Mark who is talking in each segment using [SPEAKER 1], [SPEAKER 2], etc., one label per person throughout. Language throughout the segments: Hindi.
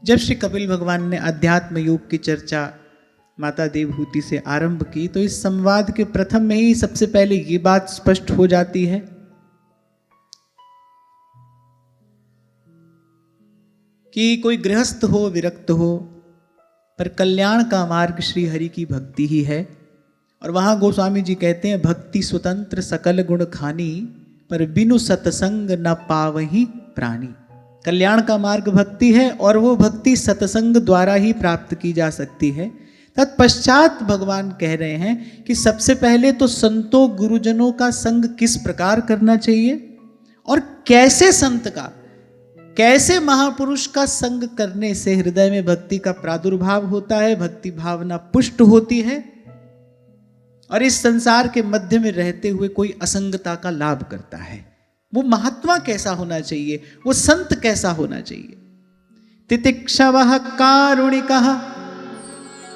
[SPEAKER 1] जब श्री कपिल भगवान ने अध्यात्म योग की चर्चा माता देवहूति से आरंभ की तो इस संवाद के प्रथम में ही सबसे पहले ये बात स्पष्ट हो जाती है कि कोई गृहस्थ हो विरक्त हो पर कल्याण का मार्ग श्री हरि की भक्ति ही है। और वहां गोस्वामी जी कहते हैं, भक्ति स्वतंत्र सकल गुण खानी पर बिनु सतसंग न पावही प्राणी। कल्याण का मार्ग भक्ति है और वो भक्ति सत्संग द्वारा ही प्राप्त की जा सकती है। तत्पश्चात भगवान कह रहे हैं कि सबसे पहले तो संतों गुरुजनों का संग किस प्रकार करना चाहिए और कैसे संत का, कैसे महापुरुष का संग करने से हृदय में भक्ति का प्रादुर्भाव होता है, भक्ति भावना पुष्ट होती है और इस संसार के मध्य में रहते हुए कोई असंगता का लाभ करता है। वो महात्मा कैसा होना चाहिए, वो संत कैसा होना चाहिए। तितिक्षवः कारुणिकः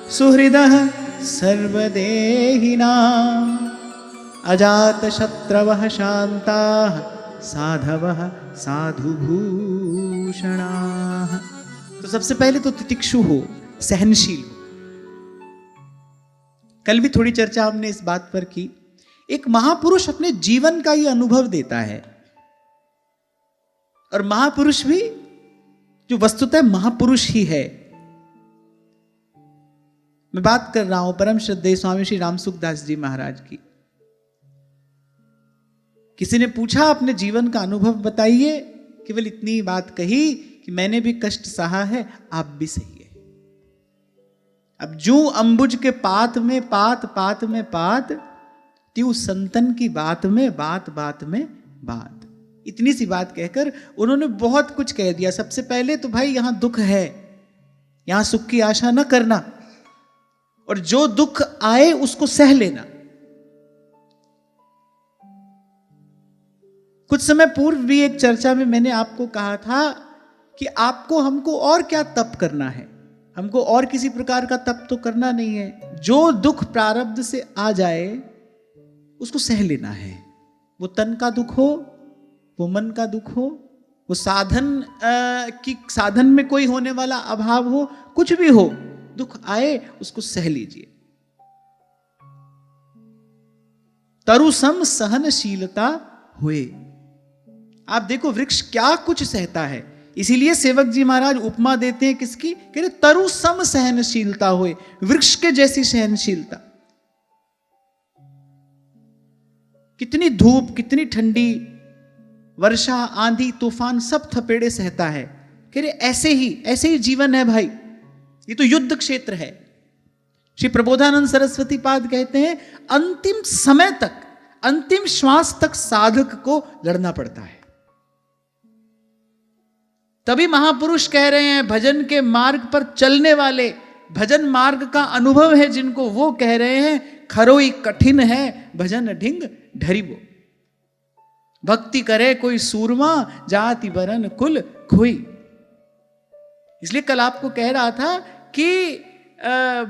[SPEAKER 1] सुहृदः सर्वदेहिनां अजातशत्रवः शान्ताः साधवः साधुभूषणाः। तो सबसे पहले तो तितिक्षु हो, सहनशील हो। कल भी थोड़ी चर्चा हमने इस बात पर की। एक महापुरुष अपने जीवन का ही अनुभव देता है और महापुरुष भी जो वस्तुतः महापुरुष ही है। मैं बात कर रहा हूं परम श्रद्धेय स्वामी श्री रामसुखदास जी महाराज की। किसी ने पूछा अपने जीवन का अनुभव बताइए, केवल इतनी बात कही कि मैंने भी कष्ट सहा है, आप भी सही है। अब जू अंबुज के पात में पात, पात में पात, त्यू संतन की बात में बात, बात में बात। इतनी सी बात कहकर उन्होंने बहुत कुछ कह दिया। सबसे पहले तो भाई यहां दुख है, यहां सुख की आशा न करना और जो दुख आए उसको सह लेना। कुछ समय पूर्व भी एक चर्चा में मैंने आपको कहा था कि आपको हमको और क्या तप करना है, हमको और किसी प्रकार का तप तो करना नहीं है। जो दुख प्रारब्ध से आ जाए उसको सह लेना है। वो तन का दुख हो, वो मन का दुख हो, वो साधन में कोई होने वाला अभाव हो, कुछ भी हो, दुख आए उसको सह लीजिए। तरुसम सहनशीलता हुए। आप देखो वृक्ष क्या कुछ सहता है, इसीलिए सेवक जी महाराज उपमा देते हैं किसकी, कह रहे तरु सम सहनशीलता होए, वृक्ष के जैसी सहनशीलता। कितनी धूप, कितनी ठंडी, वर्षा, आंधी, तूफान सब थपेड़े सहता है। कह रहे ऐसे ही जीवन है भाई, ये तो युद्ध क्षेत्र है। श्री प्रबोधानंद सरस्वती पाद कहते हैं अंतिम समय तक, अंतिम श्वास तक साधक को लड़ना पड़ता है। तभी महापुरुष कह रहे हैं भजन के मार्ग पर चलने वाले, भजन मार्ग का अनुभव है जिनको, वो कह रहे हैं खरोई कठिन है भजन ढिंग ढरिबो। भक्ति करे कोई सूरमा जाति बरन कुल खोई। इसलिए कल आपको कह रहा था कि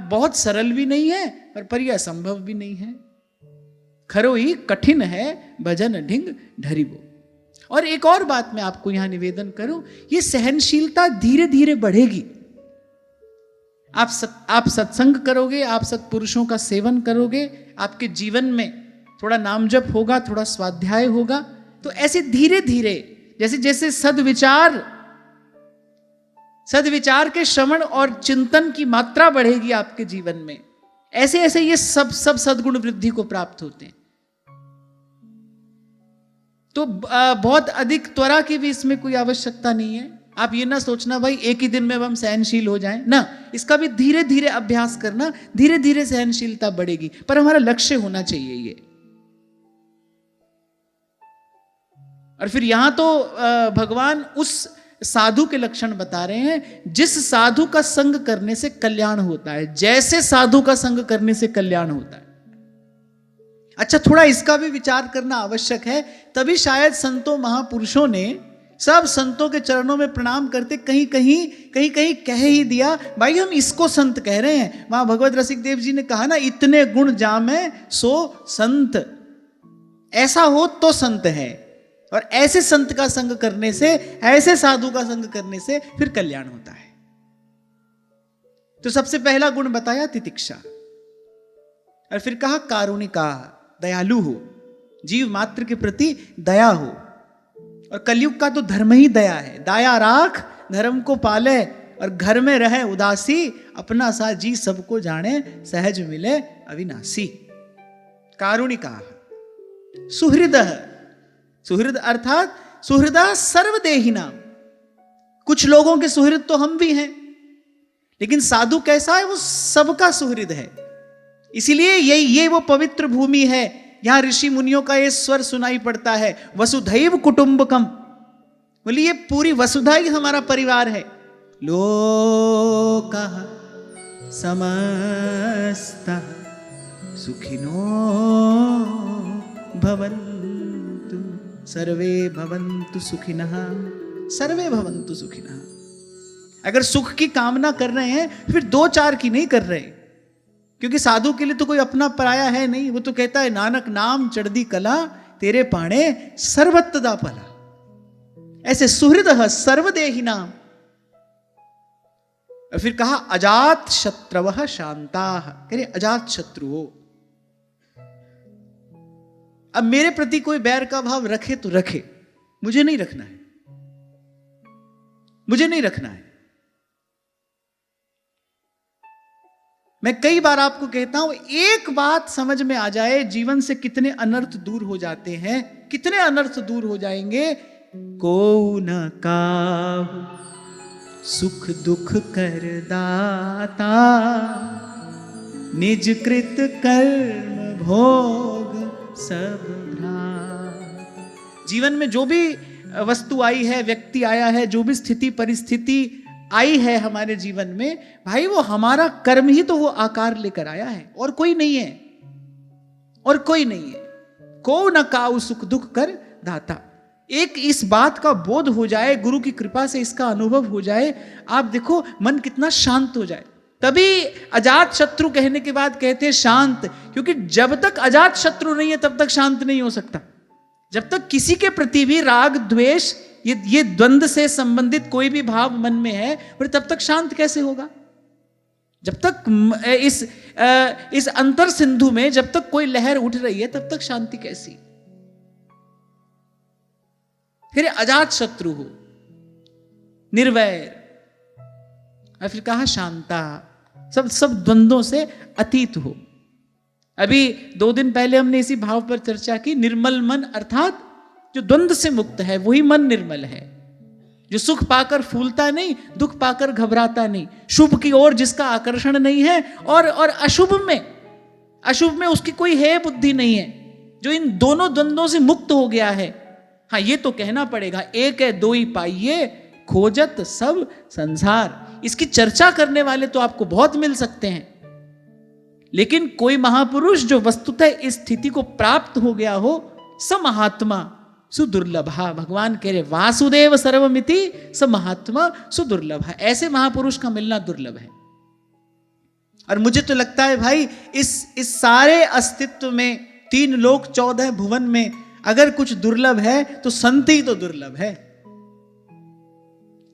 [SPEAKER 1] बहुत सरल भी नहीं है पर यह असंभव भी नहीं है। खरोई कठिन है भजन ढिंग ढरिबो। और एक और बात मैं आपको यहां निवेदन करूं, ये सहनशीलता धीरे धीरे बढ़ेगी। आप सत्संग करोगे, आप सत्पुरुषों का सेवन करोगे, आपके जीवन में थोड़ा नाम जप होगा, थोड़ा स्वाध्याय होगा, तो ऐसे धीरे धीरे जैसे जैसे सद्विचार के श्रवण और चिंतन की मात्रा बढ़ेगी आपके जीवन में, ऐसे ऐसे ये सब सद्गुण वृद्धि को प्राप्त होते हैं। तो बहुत अधिक त्वरा की भी इसमें कोई आवश्यकता नहीं है। आप ये ना सोचना भाई एक ही दिन में हम सहनशील हो जाएं, ना, इसका भी धीरे धीरे अभ्यास करना, धीरे धीरे सहनशीलता बढ़ेगी। पर हमारा लक्ष्य होना चाहिए ये। और फिर यहां तो भगवान उस साधु के लक्षण बता रहे हैं जिस साधु का संग करने से कल्याण होता है, जैसे साधु का संग करने से कल्याण होता है। अच्छा, थोड़ा इसका भी विचार करना आवश्यक है। तभी शायद संतों महापुरुषों ने सब संतों के चरणों में प्रणाम करते कहीं कहीं कह ही दिया भाई हम इसको संत कह रहे हैं। वहां भगवत रसिक देव जी ने कहा ना, इतने गुण जामे सो संत, ऐसा हो तो संत है। और ऐसे संत का संग करने से, ऐसे साधु का संग करने से फिर कल्याण होता है। तो सबसे पहला गुण बताया तितिक्षा, और फिर कहा कारुणिका, दयालु हो, जीव मात्र के प्रति दया हो। और कलयुग का तो धर्म ही दया है। दाया राख धर्म को पाले, और घर में रहे उदासी, अपना सा जी सबको जाने, सहज मिले अविनाशी। कारुणिका, सुहृद, सुहृद अर्थात सुहृदा सर्वदेहिना। कुछ लोगों के सुहृद तो हम भी हैं, लेकिन साधु कैसा है? वो सबका सुहृद है। इसीलिए ये वो पवित्र भूमि है, यहां ऋषि मुनियों का ये स्वर सुनाई पड़ता है, वसुधैव कुटुंबकम। बोलिए ये पूरी वसुधा ही हमारा परिवार है। लोकः समस्तः सुखिनो भवन्तु, सर्वे भवन्तु सुखिनः, सर्वे भवन्तु सुखिनः। अगर सुख की कामना कर रहे हैं फिर दो चार की नहीं कर रहे, क्योंकि साधु के लिए तो कोई अपना पराया है नहीं। वो तो कहता है नानक नाम चढ़दी कला, तेरे पाणे सर्वत्र दा भला। ऐसे सुहृद सर्वदेही नाम। और फिर कहा अजात शत्रवः शांताः, कह रहे अजात शत्रु हो। अब मेरे प्रति कोई बैर का भाव रखे तो रखे, मुझे नहीं रखना है, मुझे नहीं रखना है। मैं कई बार आपको कहता हूं, एक बात समझ में आ जाए, जीवन से कितने अनर्थ दूर हो जाते हैं, कितने अनर्थ दूर हो जाएंगे। को न काहू सुख दुख कर दाता, निज कृत कर्म भोग सब भ्रात। जीवन में जो भी वस्तु आई है, व्यक्ति आया है, जो भी स्थिति परिस्थिति आई है हमारे जीवन में, भाई वो हमारा कर्म ही तो वो आकार लेकर आया है, और कोई नहीं है, और कोई नहीं है। को न काऊ सुख दुख कर दाता। एक इस बात का बोध हो जाए, गुरु की कृपा से इसका अनुभव हो जाए, आप देखो मन कितना शांत हो जाए। तभी अजात शत्रु कहने के बाद कहते हैं शांत, क्योंकि जब तक अजात शत्रु नहीं है तब तक शांत नहीं हो सकता। जब तक किसी के प्रति भी राग द्वेष ये द्वंद्व से संबंधित कोई भी भाव मन में है, फिर तब तक शांत कैसे होगा? जब तक इस अंतर सिंधु में जब तक कोई लहर उठ रही है तब तक शांति कैसी? फिर अजात शत्रु हो, निर्वैर, और फिर कहा शांता, सब द्वंद्वों से अतीत हो। अभी 2 दिन पहले हमने इसी भाव पर चर्चा की। निर्मल मन अर्थात जो द्वंद्व से मुक्त है वही मन निर्मल है, जो सुख पाकर फूलता नहीं, दुख पाकर घबराता नहीं, शुभ की ओर जिसका आकर्षण नहीं है, और अशुभ में उसकी कोई है बुद्धि नहीं है, जो इन दोनों द्वंद्वों से मुक्त हो गया है। हाँ, ये तो कहना पड़ेगा, एक है दो ही पाइये, खोजत सब संसार। इसकी चर्चा करने वाले तो आपको बहुत मिल सकते हैं, लेकिन कोई महापुरुष जो वस्तुतः इस स्थिति को प्राप्त हो गया हो, स महात्मा सुदुर्लभा। भगवान कह रहे वासुदेव सर्वमिति स महात्मा सुदुर्लभा। ऐसे महापुरुष का मिलना दुर्लभ है। और मुझे तो लगता है भाई, इस सारे अस्तित्व में 3 लोक 14 भुवन में अगर कुछ दुर्लभ है तो संत ही तो दुर्लभ है।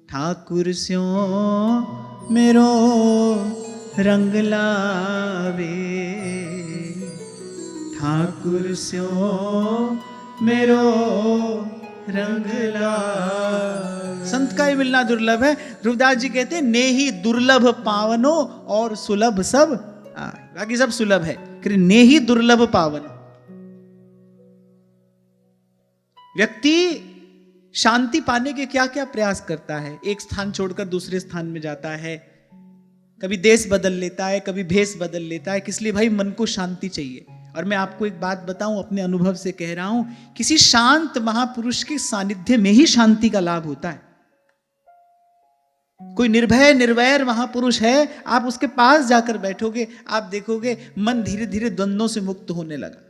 [SPEAKER 1] ठाकुर स्यो मेरो रंग लावे, ठाकुर स्यो मेरो रंग लावे। संत का ही मिलना दुर्लभ है। ध्रुवदास जी कहते हैं नेही दुर्लभ पावनो और सुलभ सब, बाकी सब सुलभ है, नेही दुर्लभ पावनो। व्यक्ति शांति पाने के क्या क्या प्रयास करता है, एक स्थान छोड़कर दूसरे स्थान में जाता है, कभी देश बदल लेता है, कभी भेष बदल लेता है। किस लिए भाई? मन को शांति चाहिए। और मैं आपको एक बात बताऊं, अपने अनुभव से कह रहा हूं, किसी शांत महापुरुष के सानिध्य में ही शांति का लाभ होता है। कोई निर्भय निर्वैर महापुरुष है, आप उसके पास जाकर बैठोगे, आप देखोगे मन धीरे धीरे द्वंद्वों से मुक्त होने लगा।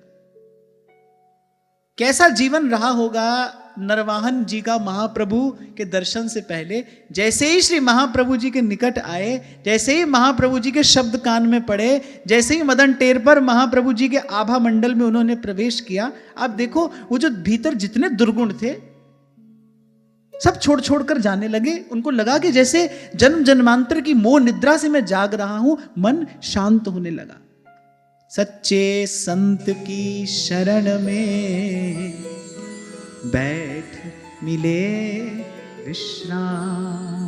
[SPEAKER 1] कैसा जीवन रहा होगा नरवाहन जी का महाप्रभु के दर्शन से पहले। जैसे ही श्री महाप्रभु जी के निकट आए, जैसे ही महाप्रभु जी के शब्द कान में पड़े, जैसे ही मदन टेर पर महाप्रभु जी के आभा मंडल में उन्होंने प्रवेश किया, आप देखो वो जो भीतर जितने दुर्गुण थे सब छोड़ छोड़ कर जाने लगे। उनको लगा कि जैसे जन्म जन्मांतर की मोह निद्रा से मैं जाग रहा हूं, मन शांत होने लगा। सच्चे संत की शरण में बैठ मिले विश्राम।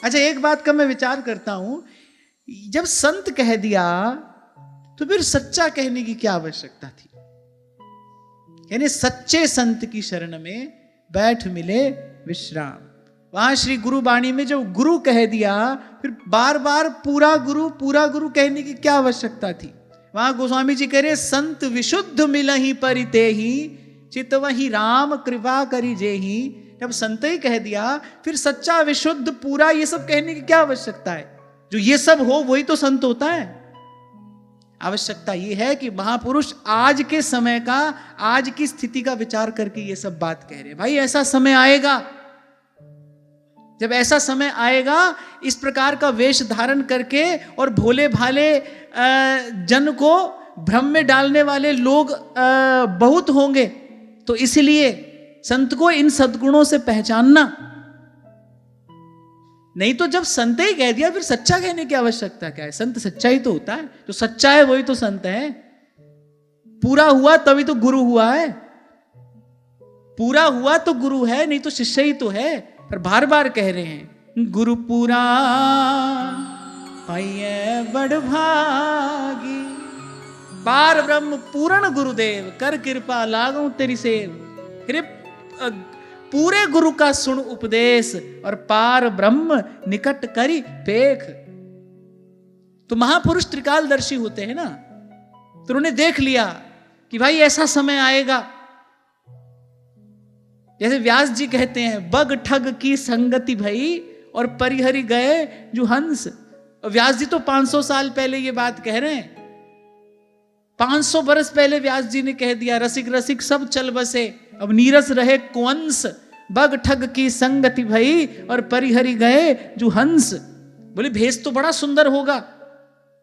[SPEAKER 1] अच्छा, एक बात का मैं विचार करता हूं, जब संत कह दिया तो फिर सच्चा कहने की क्या आवश्यकता थी? यानी सच्चे संत की शरण में बैठ मिले विश्राम। वहां श्री गुरु बाणी में जो गुरु कह दिया, फिर बार बार पूरा गुरु कहने की क्या आवश्यकता थी? वहां गोस्वामी जी कह रहे, संत विशुद्ध मिलहि परितेहि, चितवहि राम कृपा करि जेहि। जब संत ही कह दिया, फिर सच्चा विशुद्ध पूरा ये सब कहने की क्या आवश्यकता है? जो ये सब हो वही तो संत होता है। आवश्यकता ये है कि महापुरुष आज के समय का, आज की स्थिति का विचार करके ये सब बात कह रहे हैं। भाई ऐसा समय आएगा, जब ऐसा समय आएगा, इस प्रकार का वेश धारण करके और भोले भाले जन को भ्रम में डालने वाले लोग बहुत होंगे। तो इसलिए संत को इन सद्गुणों से पहचानना। नहीं तो जब संत ही कह दिया, फिर सच्चा कहने की आवश्यकता क्या है? संत सच्चा ही तो होता है, जो सच्चा है वही तो संत है। पूरा हुआ तभी तो गुरु हुआ है, पूरा हुआ तो गुरु है, नहीं तो शिष्य ही तो है। पर बार बार कह रहे हैं, गुरु पूरा पाइए बड़ भागी, पार ब्रह्म पूर्ण गुरुदेव, कर कृपा लागू तेरी सेव। फिर पूरे गुरु का सुन उपदेश, और पार ब्रह्म निकट करी पेख। तो महापुरुष त्रिकालदर्शी होते हैं ना, तो उन्होंने देख लिया कि भाई ऐसा समय आएगा। जैसे व्यास जी कहते हैं, बग ठग की संगति भई और परिहरि गए जो हंस। और व्यास जी तो 500 साल पहले ये बात कह रहे हैं। 500 बरस पहले व्यास जी ने कह दिया, रसिक रसिक सब चल बसे, अब नीरस रहे कुंस। बग ठग की संगति भई और परिहरि गए जो हंस। बोले भेष तो बड़ा सुंदर होगा,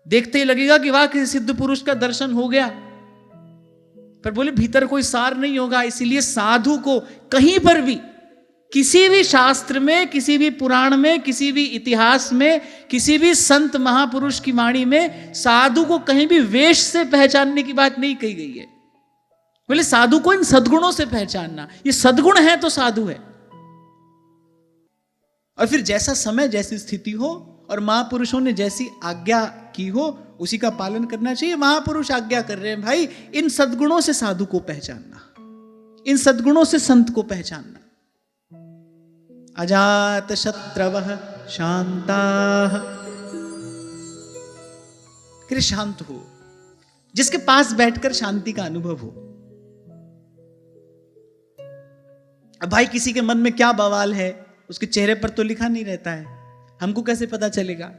[SPEAKER 1] देखते ही लगेगा कि वाह किसी सिद्ध पुरुष का दर्शन हो गया, पर बोले भीतर कोई सार नहीं होगा। इसीलिए साधु को कहीं पर भी, किसी भी शास्त्र में, किसी भी पुराण में, किसी भी इतिहास में, किसी भी संत महापुरुष की वाणी में साधु को कहीं भी वेश से पहचानने की बात नहीं कही गई है। बोले साधु को इन सद्गुणों से पहचानना, ये सद्गुण है तो साधु है। और फिर जैसा समय, जैसी स्थिति हो और महापुरुषों ने जैसी आज्ञा की हो, उसी का पालन करना चाहिए। महापुरुष आज्ञा कर रहे हैं, भाई इन सद्गुणों से साधु को पहचानना, इन सद्गुणों से संत को पहचानना। अजात शत्रवः शांताः, कि शांत हो, जिसके पास बैठकर शांति का अनुभव हो। अब भाई किसी के मन में क्या बवाल है, उसके चेहरे पर तो लिखा नहीं रहता है, हमको कैसे पता चलेगा?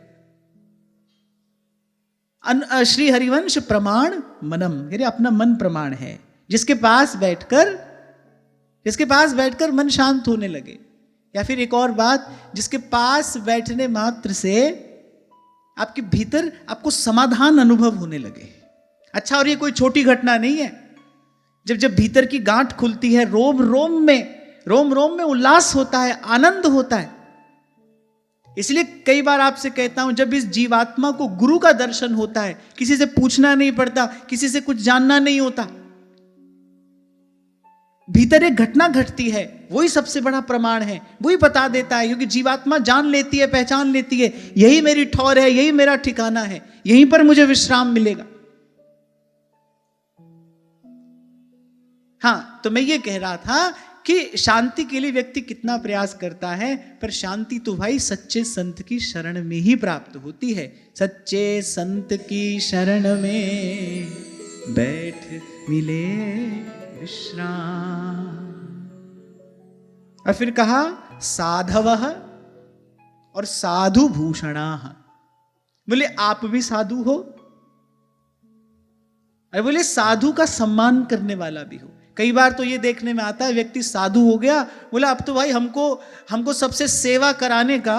[SPEAKER 1] श्री हरिवंश प्रमाण मनम, यानी अपना मन प्रमाण है। जिसके पास बैठकर मन शांत होने लगे। या फिर एक और बात, जिसके पास बैठने मात्र से आपके भीतर आपको समाधान अनुभव होने लगे। अच्छा, और ये कोई छोटी घटना नहीं है। जब भीतर की गांठ खुलती है, रोम रोम में उल्लास होता है, आनंद होता है। इसलिए कई बार आपसे कहता हूं, जब इस जीवात्मा को गुरु का दर्शन होता है, किसी से पूछना नहीं पड़ता, किसी से कुछ जानना नहीं होता, भीतर एक घटना घटती है, वही सबसे बड़ा प्रमाण है, वही बता देता है। क्योंकि जीवात्मा जान लेती है, पहचान लेती है, यही मेरी ठौर है, यही मेरा ठिकाना है, यहीं पर मुझे विश्राम मिलेगा। हां, तो मैं ये कह रहा था कि शांति के लिए व्यक्ति कितना प्रयास करता है, पर शांति तो भाई सच्चे संत की शरण में ही प्राप्त होती है। सच्चे संत की शरण में बैठ मिले विश्राम। और फिर कहा साधवः और साधु भूषणाः। बोले आप भी साधु हो, अरे बोले साधु का सम्मान करने वाला भी हो। कई बार तो ये देखने में आता है, व्यक्ति साधु हो गया, बोला अब तो भाई हमको सबसे सेवा कराने का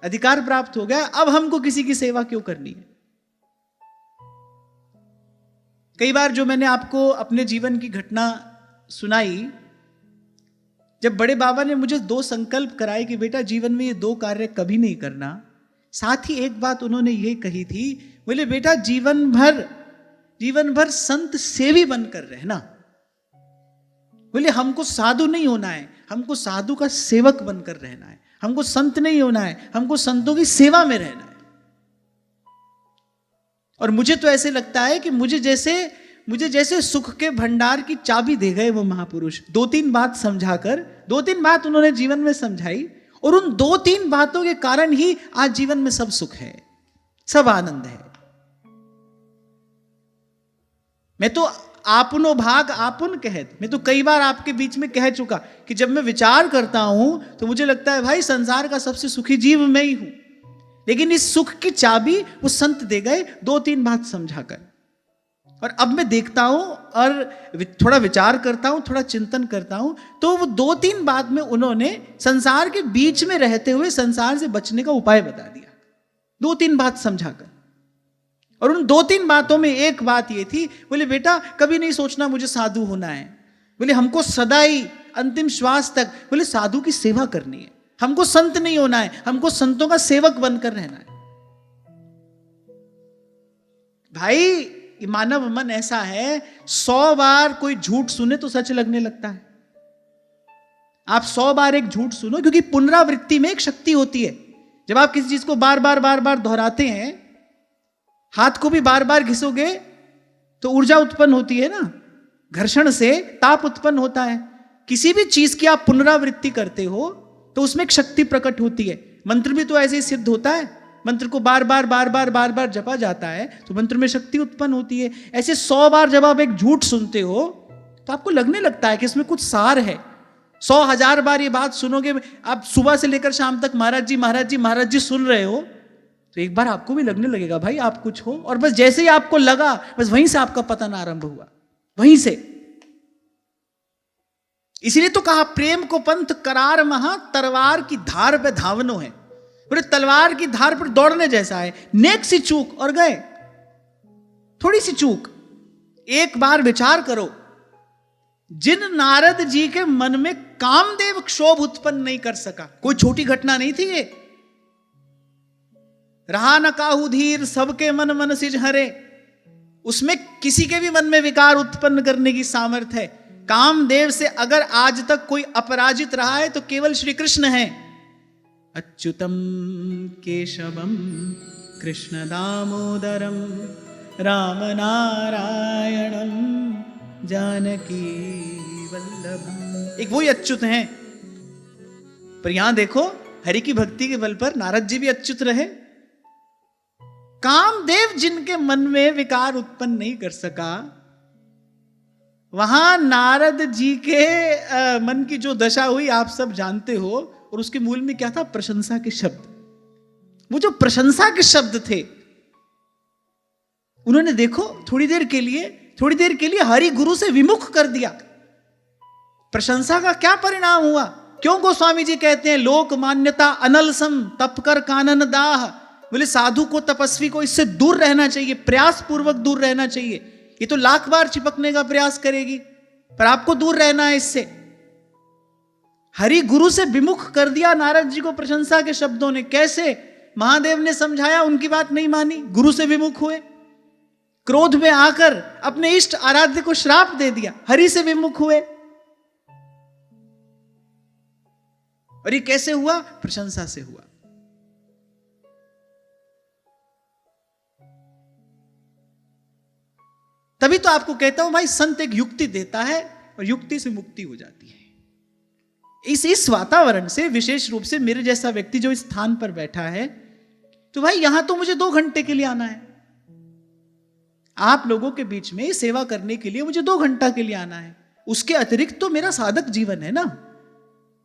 [SPEAKER 1] अधिकार प्राप्त हो गया, अब हमको किसी की सेवा क्यों करनी है। कई बार जो मैंने आपको अपने जीवन की घटना सुनाई, जब बड़े बाबा ने मुझे 2 संकल्प कराए कि बेटा जीवन में ये 2 कार्य कभी नहीं करना, साथ ही एक बात उन्होंने ये कही थी, बोले बेटा जीवन भर संत सेवी बनकर रहना। बोले हमको साधु नहीं होना है, हमको साधु का सेवक बनकर रहना है, हमको संत नहीं होना है, हमको संतों की सेवा में रहना है। और मुझे तो ऐसे लगता है कि मुझे जैसे सुख के भंडार की चाबी दे गए वो महापुरुष। 2-3 बात समझाकर, 2-3 बात उन्होंने जीवन में समझाई, और उन 2-3 बातों के कारण ही आज जीवन में सब सुख है, सब आनंद है। मैं तो आपनो भाग आपुन कहत, मैं तो कई बार आपके बीच में कह चुका कि जब मैं विचार करता हूं तो मुझे लगता है भाई संसार का सबसे सुखी जीव मैं ही हूं। लेकिन इस सुख की चाबी वो संत दे गए 2-3 बात समझाकर। और अब मैं देखता हूं और थोड़ा विचार करता हूं, थोड़ा चिंतन करता हूं, तो वो 2-3 बात में उन्होंने संसार के बीच में रहते हुए संसार से बचने का उपाय बता दिया, 2-3 बात समझाकर। और उन 2-3 बातों में एक बात ये थी, बोले बेटा कभी नहीं सोचना मुझे साधु होना है, बोले हमको सदा ही अंतिम श्वास तक बोले साधु की सेवा करनी है, हमको संत नहीं होना है, हमको संतों का सेवक बनकर रहना है। भाई मानव मन ऐसा है, 100 बार कोई झूठ सुने तो सच लगने लगता है। आप 100 बार एक झूठ सुनो, क्योंकि पुनरावृत्ति में एक शक्ति होती है। जब आप किसी चीज को बार बार दोहराते हैं, हाथ को भी बार बार घिसोगे तो ऊर्जा उत्पन्न होती है ना, घर्षण से ताप उत्पन्न होता है। किसी भी चीज की आप पुनरावृत्ति करते हो तो उसमें एक शक्ति प्रकट होती है। मंत्र भी तो ऐसे ही सिद्ध होता है, मंत्र को बार बार जपा जाता है तो मंत्र में शक्ति उत्पन्न होती है। ऐसे 100 बार जब आप एक झूठ सुनते हो तो आपको लगने लगता है कि इसमें कुछ सार है। 100,000 बार ये बात सुनोगे, आप सुबह से लेकर शाम तक महाराज जी सुन रहे हो, तो एक बार आपको भी लगने लगेगा भाई आप कुछ हो। और बस जैसे ही आपको लगा, बस वहीं से आपका पतन आरंभ हुआ, वहीं से। इसलिए तो कहा प्रेम को पंथ करार महा, तलवार की धार पे धावनो है। बोले तलवार की धार पर दौड़ने जैसा है, नेक सी चूक और गए, थोड़ी सी चूक। एक बार विचार करो, जिन नारद जी के मन में कामदेव क्षोभ उत्पन्न नहीं कर सका, कोई छोटी घटना नहीं थी ये। रहा न काहू धीर सबके मन सिज हरे, उसमें किसी के भी मन में विकार उत्पन्न करने की सामर्थ्य है। कामदेव से अगर आज तक कोई अपराजित रहा है तो केवल श्री कृष्ण है। अच्युतम केशवम कृष्ण दामोदरम राम नारायणम जानकी वल्लभम। एक वही अच्युत हैं। पर यहां देखो, हरि की भक्ति के बल पर नारद जी भी अच्युत रहे। कामदेव जिनके मन में विकार उत्पन्न नहीं कर सका, वहां नारद जी के मन की जो दशा हुई आप सब जानते हो। और उसके मूल में क्या था? प्रशंसा के शब्द। वो जो प्रशंसा के शब्द थे, उन्होंने देखो थोड़ी देर के लिए हरि गुरु से विमुख कर दिया। प्रशंसा का क्या परिणाम हुआ? क्यों गोस्वामी जी कहते हैं लोक मान्यता अनलसम तप कर कानन दाह। बोले साधु को, तपस्वी को इससे दूर रहना चाहिए, प्रयास पूर्वक दूर रहना चाहिए। ये तो लाख बार चिपकने का प्रयास करेगी, पर आपको दूर रहना है इससे। हरि गुरु से विमुख कर दिया नारद जी को प्रशंसा के शब्दों ने। कैसे? महादेव ने समझाया, उनकी बात नहीं मानी, गुरु से विमुख हुए। क्रोध में आकर अपने इष्ट आराध्य को श्राप दे दिया, हरि से विमुख हुए। और ये कैसे हुआ? प्रशंसा से हुआ। तभी तो आपको कहता हूं भाई, संत एक युक्ति देता है और युक्ति से मुक्ति हो जाती है। इस वातावरण से, विशेष रूप से मेरे जैसा व्यक्ति जो इस स्थान पर बैठा है, तो भाई यहां तो मुझे 2 घंटे के लिए आना है। आप लोगों के बीच में सेवा करने के लिए मुझे 2 घंटा के लिए आना है। उसके अतिरिक्त तो मेरा साधक जीवन है ना।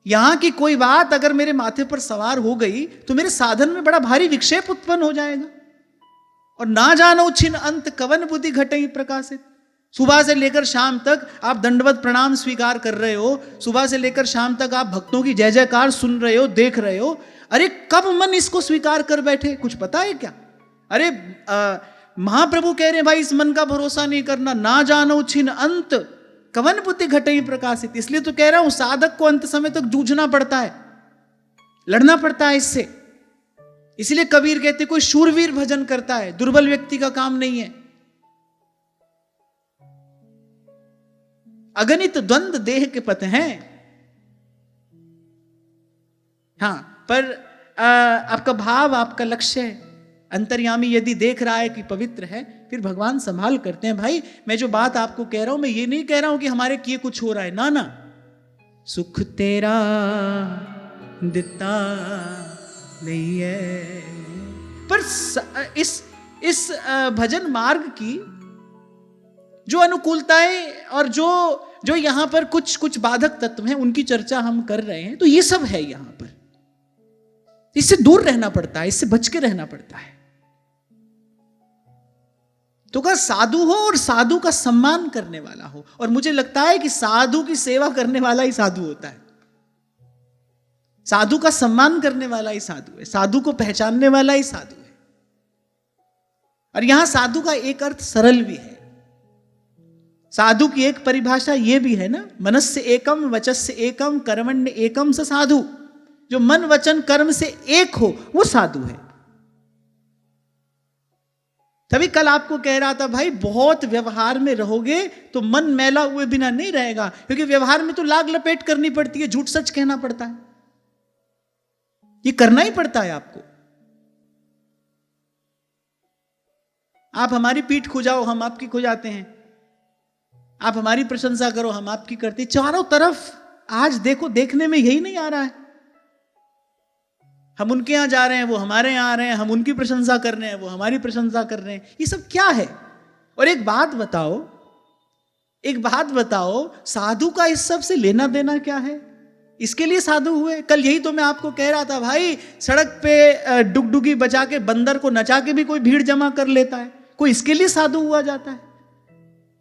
[SPEAKER 1] यहां की कोई बात अगर मेरे माथे पर सवार हो गई तो मेरे साधन में बड़ा भारी विक्षेप उत्पन्न हो जाएगा। और ना जानो छिन अंत कवन बुद्धि घटई प्रकाशित। सुबह से लेकर शाम तक आप दंडवत प्रणाम स्वीकार कर रहे हो, सुबह से लेकर शाम तक आप भक्तों की जय जयकार सुन रहे हो, देख रहे हो। अरे कब मन इसको स्वीकार कर बैठे, कुछ पता है क्या? अरे महाप्रभु कह रहे हैं भाई इस मन का भरोसा नहीं करना, ना जानो छिन अंत कवन बुद्धि घटई प्रकाशित। इसलिए तो कह रहा हूं साधक को अंत समय तक जूझना पड़ता है, लड़ना पड़ता है इससे। इसलिए कबीर कहते कोई शूरवीर भजन करता है, दुर्बल व्यक्ति का काम नहीं है। अगणित द्वंद्व देह के पथ हैं। हां, पर आपका भाव, आपका लक्ष्य, अंतर्यामी यदि देख रहा है कि पवित्र है, फिर भगवान संभाल करते हैं। भाई मैं जो बात आपको कह रहा हूं, मैं ये नहीं कह रहा हूं कि हमारे किए कुछ हो रहा है, ना ना, सुख तेरा दिता नहीं है। पर इस भजन मार्ग की जो अनुकूलताएं और जो यहां पर कुछ बाधक तत्व हैं, उनकी चर्चा हम कर रहे हैं। तो ये सब है यहां पर, इससे दूर रहना पड़ता है, इससे बच के रहना पड़ता है। तो कहा साधु हो और साधु का सम्मान करने वाला हो। और मुझे लगता है कि साधु की सेवा करने वाला ही साधु होता है, साधु का सम्मान करने वाला ही साधु है, साधु को पहचानने वाला ही साधु है। और यहां साधु का एक अर्थ सरल भी है। साधु की एक परिभाषा यह भी है ना, मनस्य एकम वचस्य एकम कर्मण्य एकम स साधु। जो मन वचन कर्म से एक हो वो साधु है। तभी कल आपको कह रहा था भाई बहुत व्यवहार में रहोगे तो मन मैला हुए बिना नहीं रहेगा, क्योंकि व्यवहार में तो लाग लपेट करनी पड़ती है, झूठ सच कहना पड़ता है, ये करना ही पड़ता है आपको। आप हमारी पीठ खुजाओ, हम आपकी खुजाते हैं। आप हमारी प्रशंसा करो, हम आपकी करते। चारों तरफ आज देखो, देखने में यही नहीं आ रहा है। हम उनके यहां जा रहे हैं, वो हमारे यहां आ रहे हैं, हम उनकी प्रशंसा कर रहे हैं, वो हमारी प्रशंसा कर रहे हैं। ये सब क्या है? और एक बात बताओ, साधु का इस सब से लेना देना क्या है? इसके लिए साधु हुए? कल यही तो मैं आपको कह रहा था भाई, सड़क पे डुगडुगी बजा के बंदर को नचा के भी कोई भीड़ जमा कर लेता है, कोई इसके लिए साधु हुआ जाता है?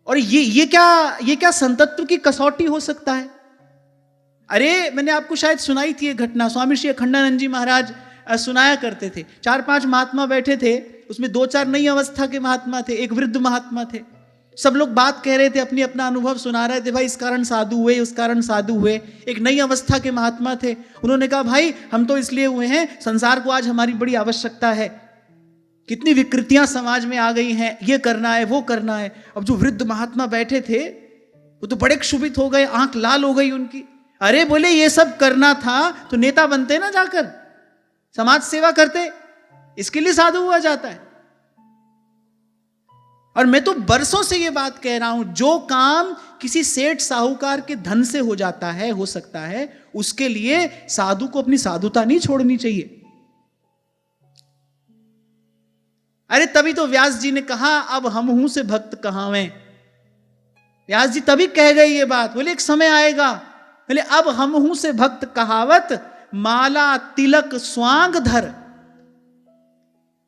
[SPEAKER 1] और ये क्या संतत्व की कसौटी हो सकता है? अरे मैंने आपको शायद सुनाई थी एक घटना, स्वामी श्री अखंडानंद जी महाराज सुनाया करते थे। 4-5 महात्मा बैठे थे, उसमें 2-4 नई अवस्था के महात्मा थे, एक वृद्ध महात्मा थे। सब लोग बात कह रहे थे, अपनी अपना अनुभव सुना रहे थे, भाई इस कारण साधु हुए, उस कारण साधु हुए। एक नई अवस्था के महात्मा थे, उन्होंने कहा भाई हम तो इसलिए हुए हैं, संसार को आज हमारी बड़ी आवश्यकता है, कितनी विकृतियां समाज में आ गई हैं, ये करना है वो करना है। अब जो वृद्ध महात्मा बैठे थे वो तो बड़े क्षुभित हो गए, आंख लाल हो गई उनकी। अरे बोले ये सब करना था तो नेता बनते ना, जाकर समाज सेवा करते, इसके लिए साधु हुआ जाता है। और मैं तो बरसों से ये बात कह रहा हूं, जो काम किसी सेठ साहूकार के धन से हो जाता है, हो सकता है, उसके लिए साधु को अपनी साधुता नहीं छोड़नी चाहिए। अरे तभी तो व्यास जी ने कहा अब हम हूं से भक्त कहावें। व्यास जी तभी कह गए ये बात, बोले एक समय आएगा, बोले अब हम हूं से भक्त कहावत, माला तिलक स्वांग धर।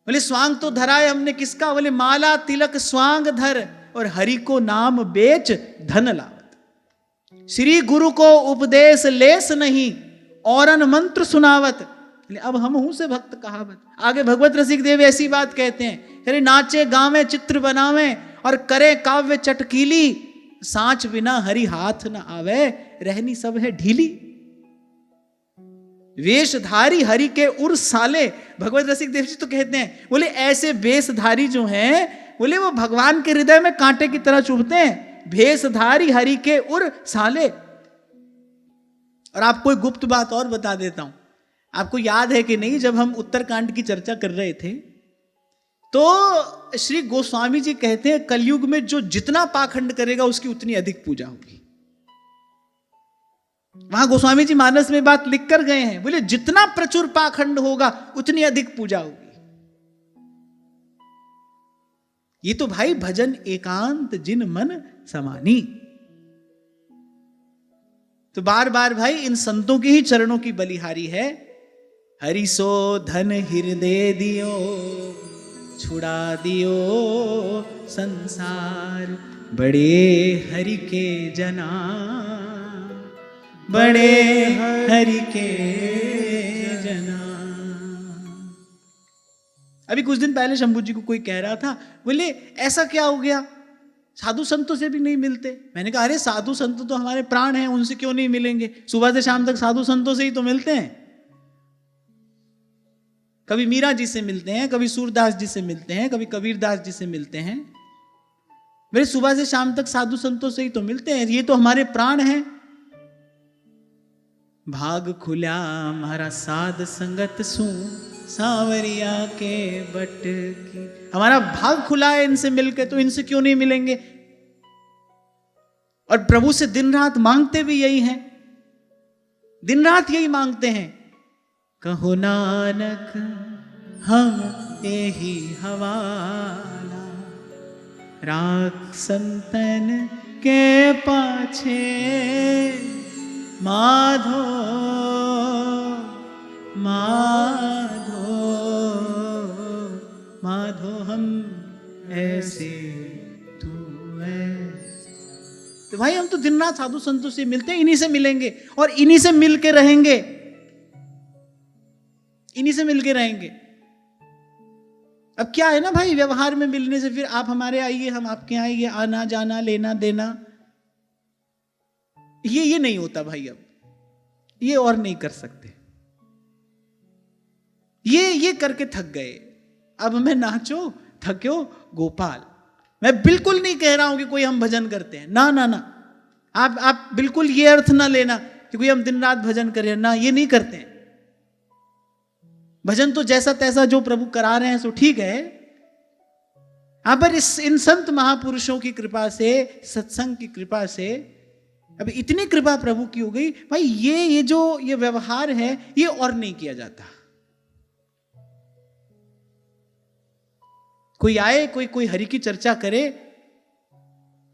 [SPEAKER 1] बोले स्वांग तो धरा है हमने किसका? बोले माला तिलक स्वांग धर और हरि को नाम बेच धन लावत। श्री गुरु को उपदेश लेस नहीं औरन मंत्र सुनावत। अब हम हूं से भक्त कहावत। आगे भगवत रसिक देव ऐसी बात कहते हैं, अरे नाचे गावे चित्र बनावे और करे काव्य चटकीली, सांच बिना हरि हाथ न आवे, रहनी सब है ढीली। वेशधारी हरि के उर साले, भगवत रसिक देव जी तो कहते हैं, बोले ऐसे वेशधारी जो हैं, बोले वो भगवान के हृदय में कांटे की तरह चुभते हैं। भेषधारी हरि के उर साले। और आपको एक गुप्त बात और बता देता हूं, आपको याद है कि नहीं, जब हम उत्तरकांड की चर्चा कर रहे थे तो श्री गोस्वामी जी कहते हैं कलयुग में जो जितना पाखंड करेगा उसकी उतनी अधिक पूजा होगी। वहां गोस्वामी जी मानस में बात लिख कर गए हैं, बोले जितना प्रचुर पाखंड होगा उतनी अधिक पूजा होगी। ये तो भाई भजन एकांत जिन मन समानी। तो बार बार भाई इन संतों के ही चरणों की बलिहारी है। हरि सो धन हृदय दियो, छुड़ा दियो संसार, बड़े हरि के जना, बड़े हरि के जना। अभी कुछ दिन पहले शंभू जी को कोई कह रहा था, बोले ऐसा क्या हो गया, साधु संतों से भी नहीं मिलते। मैंने कहा अरे साधु संत तो हमारे प्राण हैं, उनसे क्यों नहीं मिलेंगे? सुबह से शाम तक साधु संतों से ही तो मिलते हैं। कभी मीरा जी से मिलते हैं, कभी सूरदास जी से मिलते हैं, कभी कबीरदास जी से मिलते हैं। मेरे सुबह से शाम तक साधु संतों से ही तो मिलते हैं, ये तो हमारे प्राण हैं। भाग खुला हमारा साध संगत सू सांवरिया के बट की। हमारा भाग खुला है इनसे मिलके, तो इनसे क्यों नहीं मिलेंगे? और प्रभु से दिन रात मांगते भी यही हैं, दिन रात यही मांगते हैं। कहो नानक हम यही हवाला, राख संतन के पाछे माधो माधो माधो हम ऐसे तू ऐसे। तो भाई हम तो दिन रात साधु संतों से मिलते हैं, इन्हीं से मिलेंगे और इन्हीं से मिल के रहेंगे, इन्हीं से मिल के रहेंगे। अब क्या है ना भाई, व्यवहार में मिलने से फिर आप हमारे आइए, हम आपके आइए, आना जाना लेना देना, ये नहीं होता भाई। अब ये और नहीं कर सकते, ये करके थक गए। अब मैं नाचो थक्यो गोपाल। मैं बिल्कुल नहीं कह रहा हूं कि कोई हम भजन करते हैं, ना ना ना, आप बिल्कुल ये अर्थ ना लेना कि कोई हम दिन रात भजन करें, ना, ये नहीं करते हैं। भजन तो जैसा तैसा जो प्रभु करा रहे हैं सो ठीक है। पर इन संत महापुरुषों की कृपा से, सत्संग की कृपा से अब इतनी कृपा प्रभु की हो गई भाई, ये जो ये व्यवहार है ये और नहीं किया जाता। कोई आए, कोई हरि की चर्चा करे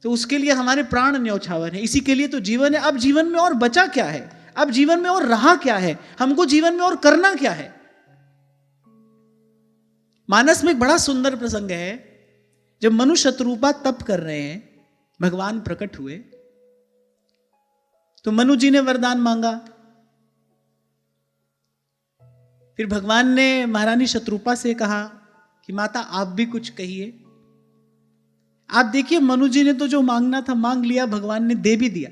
[SPEAKER 1] तो उसके लिए हमारे प्राण न्यौछावर है। इसी के लिए तो जीवन है। अब जीवन में और बचा क्या है? अब जीवन में और रहा क्या है? हमको जीवन में और करना क्या है? मानस में एक बड़ा सुंदर प्रसंग है, जब मनु शत्रुपा तप कर रहे हैं, भगवान प्रकट हुए तो मनु जी ने वरदान मांगा। फिर भगवान ने महारानी शत्रुपा से कहा कि माता आप भी कुछ कहिए। आप देखिए मनु जी ने तो जो मांगना था मांग लिया, भगवान ने दे भी दिया।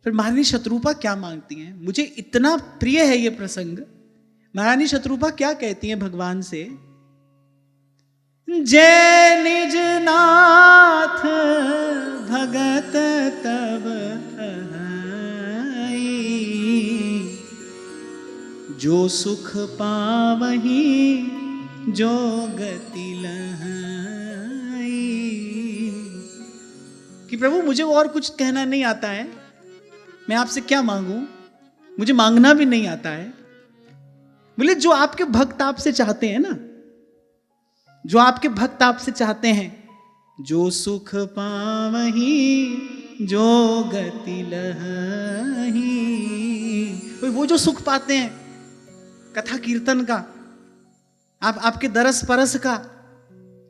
[SPEAKER 1] फिर महारानी शत्रुपा क्या मांगती हैं? मुझे इतना प्रिय है ये प्रसंग। महारानी शत्रुपा क्या कहती हैं भगवान से? जय निज नाथ भगत तब आई, जो सुख पावही जो गति लहाई। कि प्रभु मुझे और कुछ कहना नहीं आता है, मैं आपसे क्या मांगूं, मुझे मांगना भी नहीं आता है। बोले जो आपके भक्त आपसे चाहते हैं ना, जो आपके भक्त आपसे चाहते हैं, जो सुख पावही जो गति लहाई। वो जो सुख पाते हैं कथा कीर्तन का, आपके दरस परस का,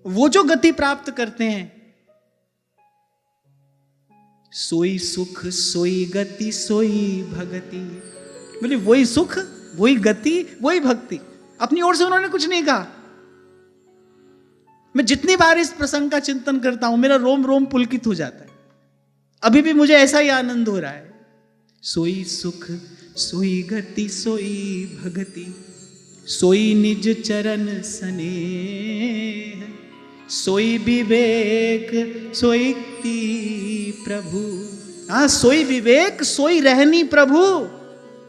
[SPEAKER 1] वो जो गति प्राप्त करते हैं, सोई सुख सोई गति सोई भगति। बोले वही सुख वही गति वही भक्ति। अपनी ओर से उन्होंने कुछ नहीं कहा। मैं जितनी बार इस प्रसंग का चिंतन करता हूं मेरा रोम रोम पुलकित हो जाता है। अभी भी मुझे ऐसा ही आनंद हो रहा है। सोई सुख सोई गति सोई भगति, सोई निज चरण स्नेह, सोई विवेक सोई प्रभु। हाँ, सोई विवेक सोई रहनी प्रभु,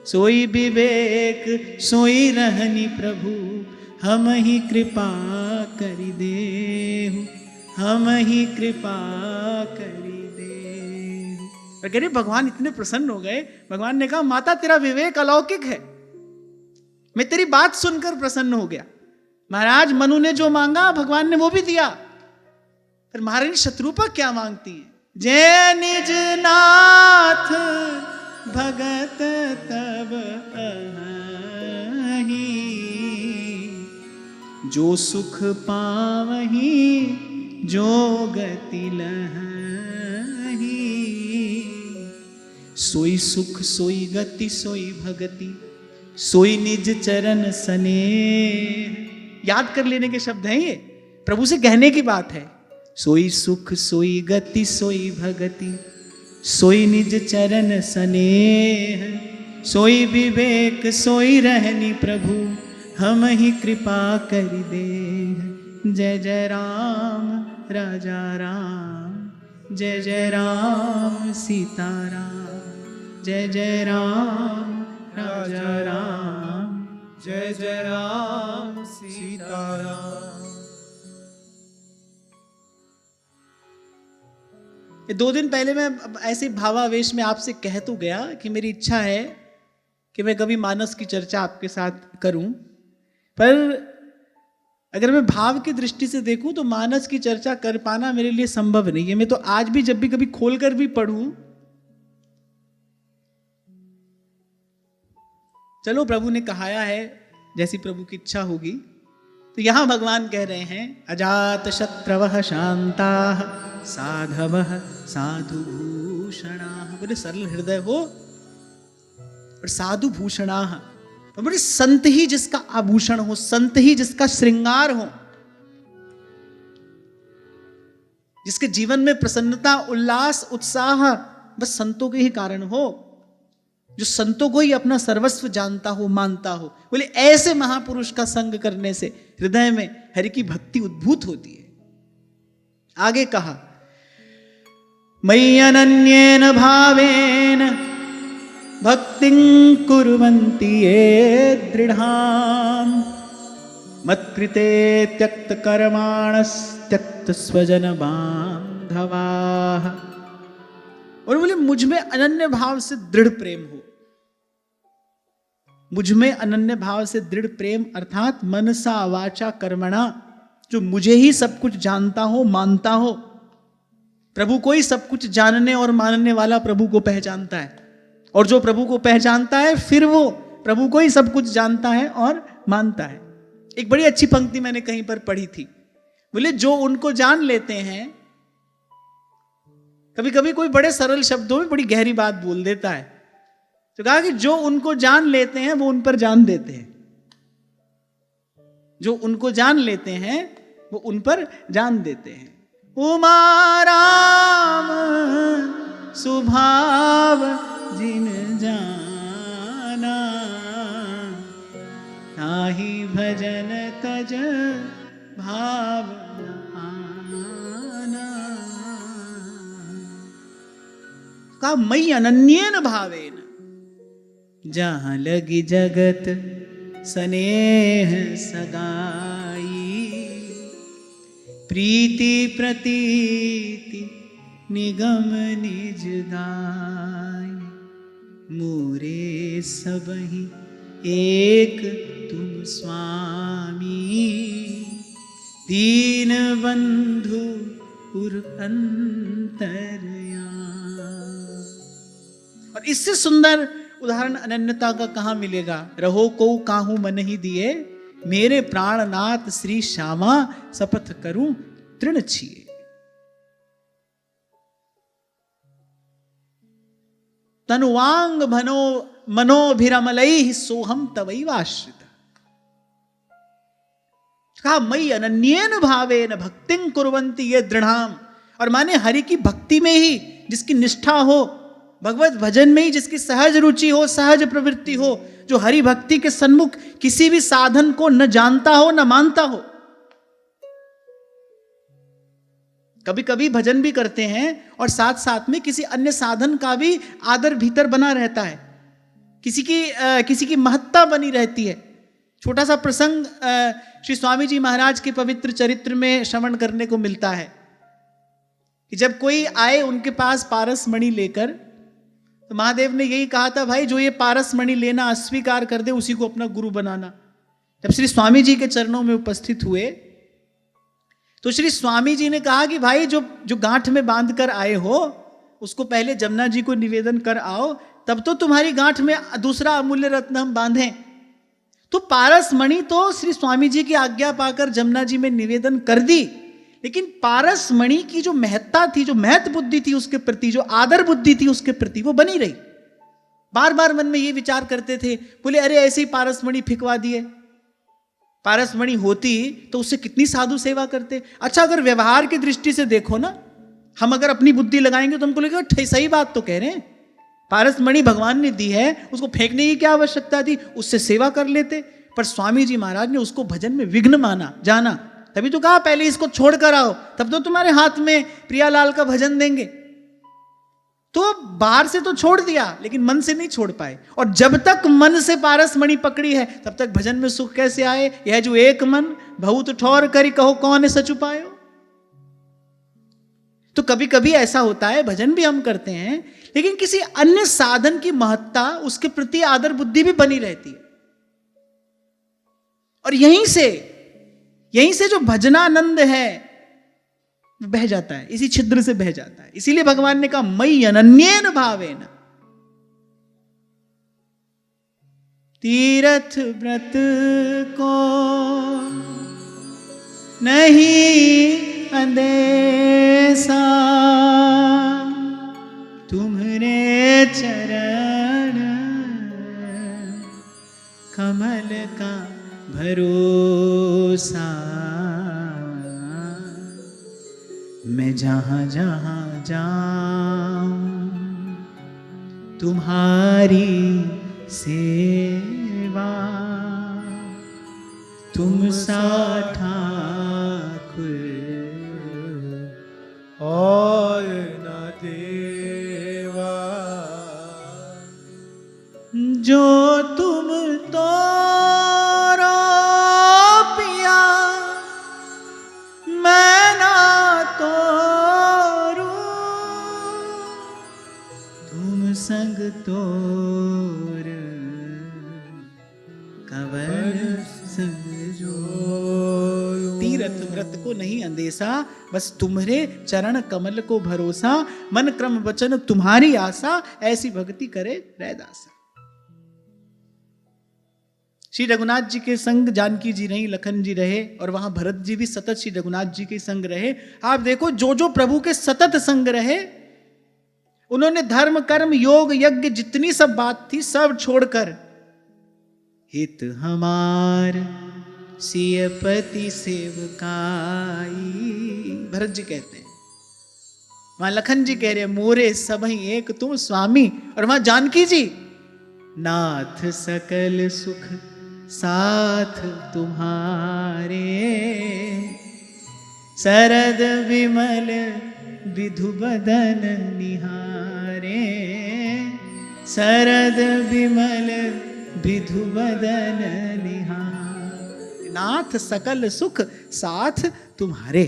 [SPEAKER 1] सोई विवेक सोई रहनी प्रभु। हम ही कृपा करी देहु, हम ही कृपा करी देहु। कह रहे भगवान इतने प्रसन्न हो गए। भगवान ने कहा माता तेरा विवेक अलौकिक है, मैं तेरी बात सुनकर प्रसन्न हो गया। महाराज मनु ने जो मांगा भगवान ने वो भी दिया। फिर महारानी शत्रुपा क्या मांगती है? जय निज नाथ भगत तब आही, जो सुख पावही जो गति लहाई। सोई सुख सोई गति सोई भगति, सोई निज चरण स्नेह। याद कर लेने के शब्द हैं ये, प्रभु से कहने की बात है। सोई सुख सोई गति सोई भगति, सोई निज चरण सनेह, सोई विवेक सोई रहनी प्रभु, हम ही कृपा कर दे। जय जय राम राजा राम, जय जय राम सीता राम, जय जय राम राजा राम,
[SPEAKER 2] जय जय राम सीता राम।
[SPEAKER 1] ये 2 दिन पहले मैं ऐसे भावावेश में आपसे कह तो गया कि मेरी इच्छा है कि मैं कभी मानस की चर्चा आपके साथ करूं, पर अगर मैं भाव की दृष्टि से देखूं तो मानस की चर्चा कर पाना मेरे लिए संभव नहीं है। मैं तो आज भी जब भी कभी खोलकर भी पढ़ूं, चलो प्रभु ने कहाया है, जैसी प्रभु की इच्छा होगी। तो यहां भगवान कह रहे हैं, अजात शत्रवः शांताः साधवः साधु भूषणाः। बोले सरल हृदय हो और साधु भूषणाः, तो बोले संत ही जिसका आभूषण हो, संत ही जिसका श्रृंगार हो, जिसके जीवन में प्रसन्नता उल्लास उत्साह बस संतों के ही कारण हो, जो संतों को ही अपना सर्वस्व जानता हो मानता हो। बोले ऐसे महापुरुष का संग करने से हृदय में हरि की भक्ति उद्भूत होती है। आगे कहा, मयि अनन्येन भावेन भक्तिं कुर्वन्ति ये दृढ़ाम्, मत्कृते त्यक्त कर्माणस्त्यक्त स्वजन बांधवाः। और बोले मुझ में अनन्य भाव से दृढ़ प्रेम हो। मुझ में अनन्य भाव से दृढ़ प्रेम अर्थात मनसा वाचा कर्मणा, जो मुझे ही सब कुछ जानता हो मानता हो। प्रभु को ही सब कुछ जानने और मानने वाला प्रभु को पहचानता है, और जो प्रभु को पहचानता है फिर वो प्रभु को ही सब कुछ जानता है और मानता है। एक बड़ी अच्छी पंक्ति मैंने कहीं पर पढ़ी थी, बोले जो उनको जान लेते हैं, कभी कभी कोई बड़े सरल शब्दों में बड़ी गहरी बात बोल देता है, तो कहा कि जो उनको जान लेते हैं वो उन पर जान देते हैं। जो उनको जान लेते हैं वो उन पर जान देते हैं। उमा राम सुभाव जिन जाना, ताहि भजन तज भाव आना। का मयि अनन्येन भावेन, जहां लगी जगत स्नेह सगाई, प्रीति प्रतीति निगम निज गाय, मोरे सबहि एक तुम स्वामी, दीन बंधु उर अंतरयामी। और इससे सुंदर उदाहरण अनन्यता का कहां मिलेगा। रहो को काहू मन ही दिए, मेरे प्राणनाथ श्री श्यामा, शपथ करूं तृण छिए। तनुवांग भनो मनोभिरमलैः सोहम तवैवाश्रित। कहा मयि अनन्येन भावेन भक्तिं कुर्वन्ति ये दृढ़ाम। और माने हरि की भक्ति में ही जिसकी निष्ठा हो, भगवत भजन में ही जिसकी सहज रुचि हो, सहज प्रवृत्ति हो, जो हरि भक्ति के सन्मुख किसी भी साधन को न जानता हो न मानता हो। कभी कभी भजन भी करते हैं और साथ साथ में किसी अन्य साधन का भी आदर भीतर बना रहता है, किसी की महत्ता बनी रहती है। छोटा सा प्रसंग श्री स्वामी जी महाराज के पवित्र चरित्र में श्रवण करने को मिलता है कि जब कोई आए उनके पास पारस मणि लेकर, तो महादेव ने यही कहा था, भाई जो ये पारस मणि लेना अस्वीकार कर दे उसी को अपना गुरु बनाना। जब श्री स्वामी जी के चरणों में उपस्थित हुए तो श्री स्वामी जी ने कहा कि भाई जो गांठ में बांध कर आए हो उसको पहले जमुना जी को निवेदन कर आओ, तब तो तुम्हारी गांठ में दूसरा अमूल्य रत्न हम बांधें। तो पारस मणि तो श्री स्वामी जी की आज्ञा पाकर जमुना जी में निवेदन कर दी, लेकिन पारस मणि की जो महत्ता थी, जो महत्व बुद्धि थी उसके प्रति, जो आदर बुद्धि थी उसके प्रति, वो बनी रही। बार बार मन में ये विचार करते थे, बोले अरे ऐसे ही पारस मणि फिकवा दिए, पारसमणि होती तो उससे कितनी साधु सेवा करते। अच्छा, अगर व्यवहार की दृष्टि से देखो ना, हम अगर अपनी बुद्धि लगाएंगे तो हमको लगेगा सही बात तो कह रहे हैं, पारसमणि भगवान ने दी है, उसको फेंकने की क्या आवश्यकता थी, उससे सेवा कर लेते। पर स्वामी जी महाराज ने उसको भजन में विघ्न माना जाना, तभी तो कहा पहले इसको छोड़ कर आओ, तब तो तुम्हारे हाथ में प्रियालाल का भजन देंगे। तो बाहर से तो छोड़ दिया, लेकिन मन से नहीं छोड़ पाए। और जब तक मन से पारसमणि पकड़ी है, तब तक भजन में सुख कैसे आए। यह जो एक मन बहुत ठौर करी कहो कौन सच उपायो। तो कभी कभी ऐसा होता है, भजन भी हम करते हैं, लेकिन किसी अन्य साधन की महत्ता, उसके प्रति आदर बुद्धि भी बनी रहती है। और यहीं से जो भजनानंद है बह जाता है, इसी छिद्र से बह जाता है। इसीलिए भगवान ने कहा मयि अनन्येन भावेन। तीर्थ व्रत को नहीं अंदेशा, तुम्हारे चरण कमल का भरोसा। मैं जहां जहां जाऊं तुम्हारी सेवा, तुम सा ठाकुर
[SPEAKER 2] और न देवा।
[SPEAKER 1] जो तुम तो पिया मैं ना तोरू, तुम संग तोर कवर संग जो। तीर्थ व्रत को नहीं अंदेशा, बस तुम्हारे चरण कमल को भरोसा। मन क्रम वचन तुम्हारी आशा, ऐसी भक्ति करे रैदासा। श्री रघुनाथ जी के संग जानकी जी रही, लखन जी रहे, और वहां भरत जी भी सतत श्री रघुनाथ जी के संग रहे। आप देखो, जो जो प्रभु के सतत संग रहे, उन्होंने धर्म कर्म योग यज्ञ जितनी सब बात थी सब छोड़कर हित हमार सियपति सेवकाई, भरत जी कहते हैं। वहां लखन जी कह रहे मोरे सबहि एक तुम स्वामी, और वहां जानकी जी नाथ सकल सुख साथ तुम्हारे, शरद विमल विधु बदन निहारे, शरद विमल विधु बदन निहारे, नाथ सकल सुख साथ तुम्हारे।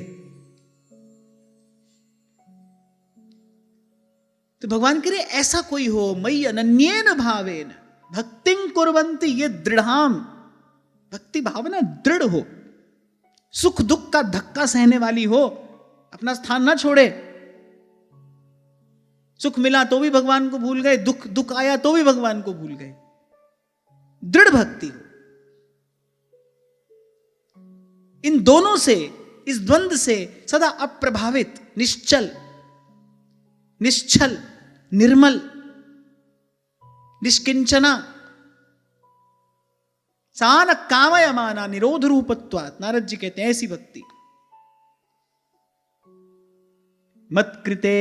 [SPEAKER 1] तो भगवान करे ऐसा कोई हो, मयि अनन्येन भावेन भक्तिं कुर्वन्ति ये दृढ़ाम, भक्ति भावना दृढ़ हो, सुख दुख का धक्का सहने वाली हो, अपना स्थान ना छोड़े। सुख मिला तो भी भगवान को भूल गए, दुख आया तो भी भगवान को भूल गए। दृढ़ भक्ति हो। इन दोनों से, इस द्वंद से सदा अप्रभावित, निश्चल, निर्मल, निष्किंचना, सान कामयमाना निरोध रूपत्वात्, नारद जी कहते हैं ऐसी भक्ति। मत कृते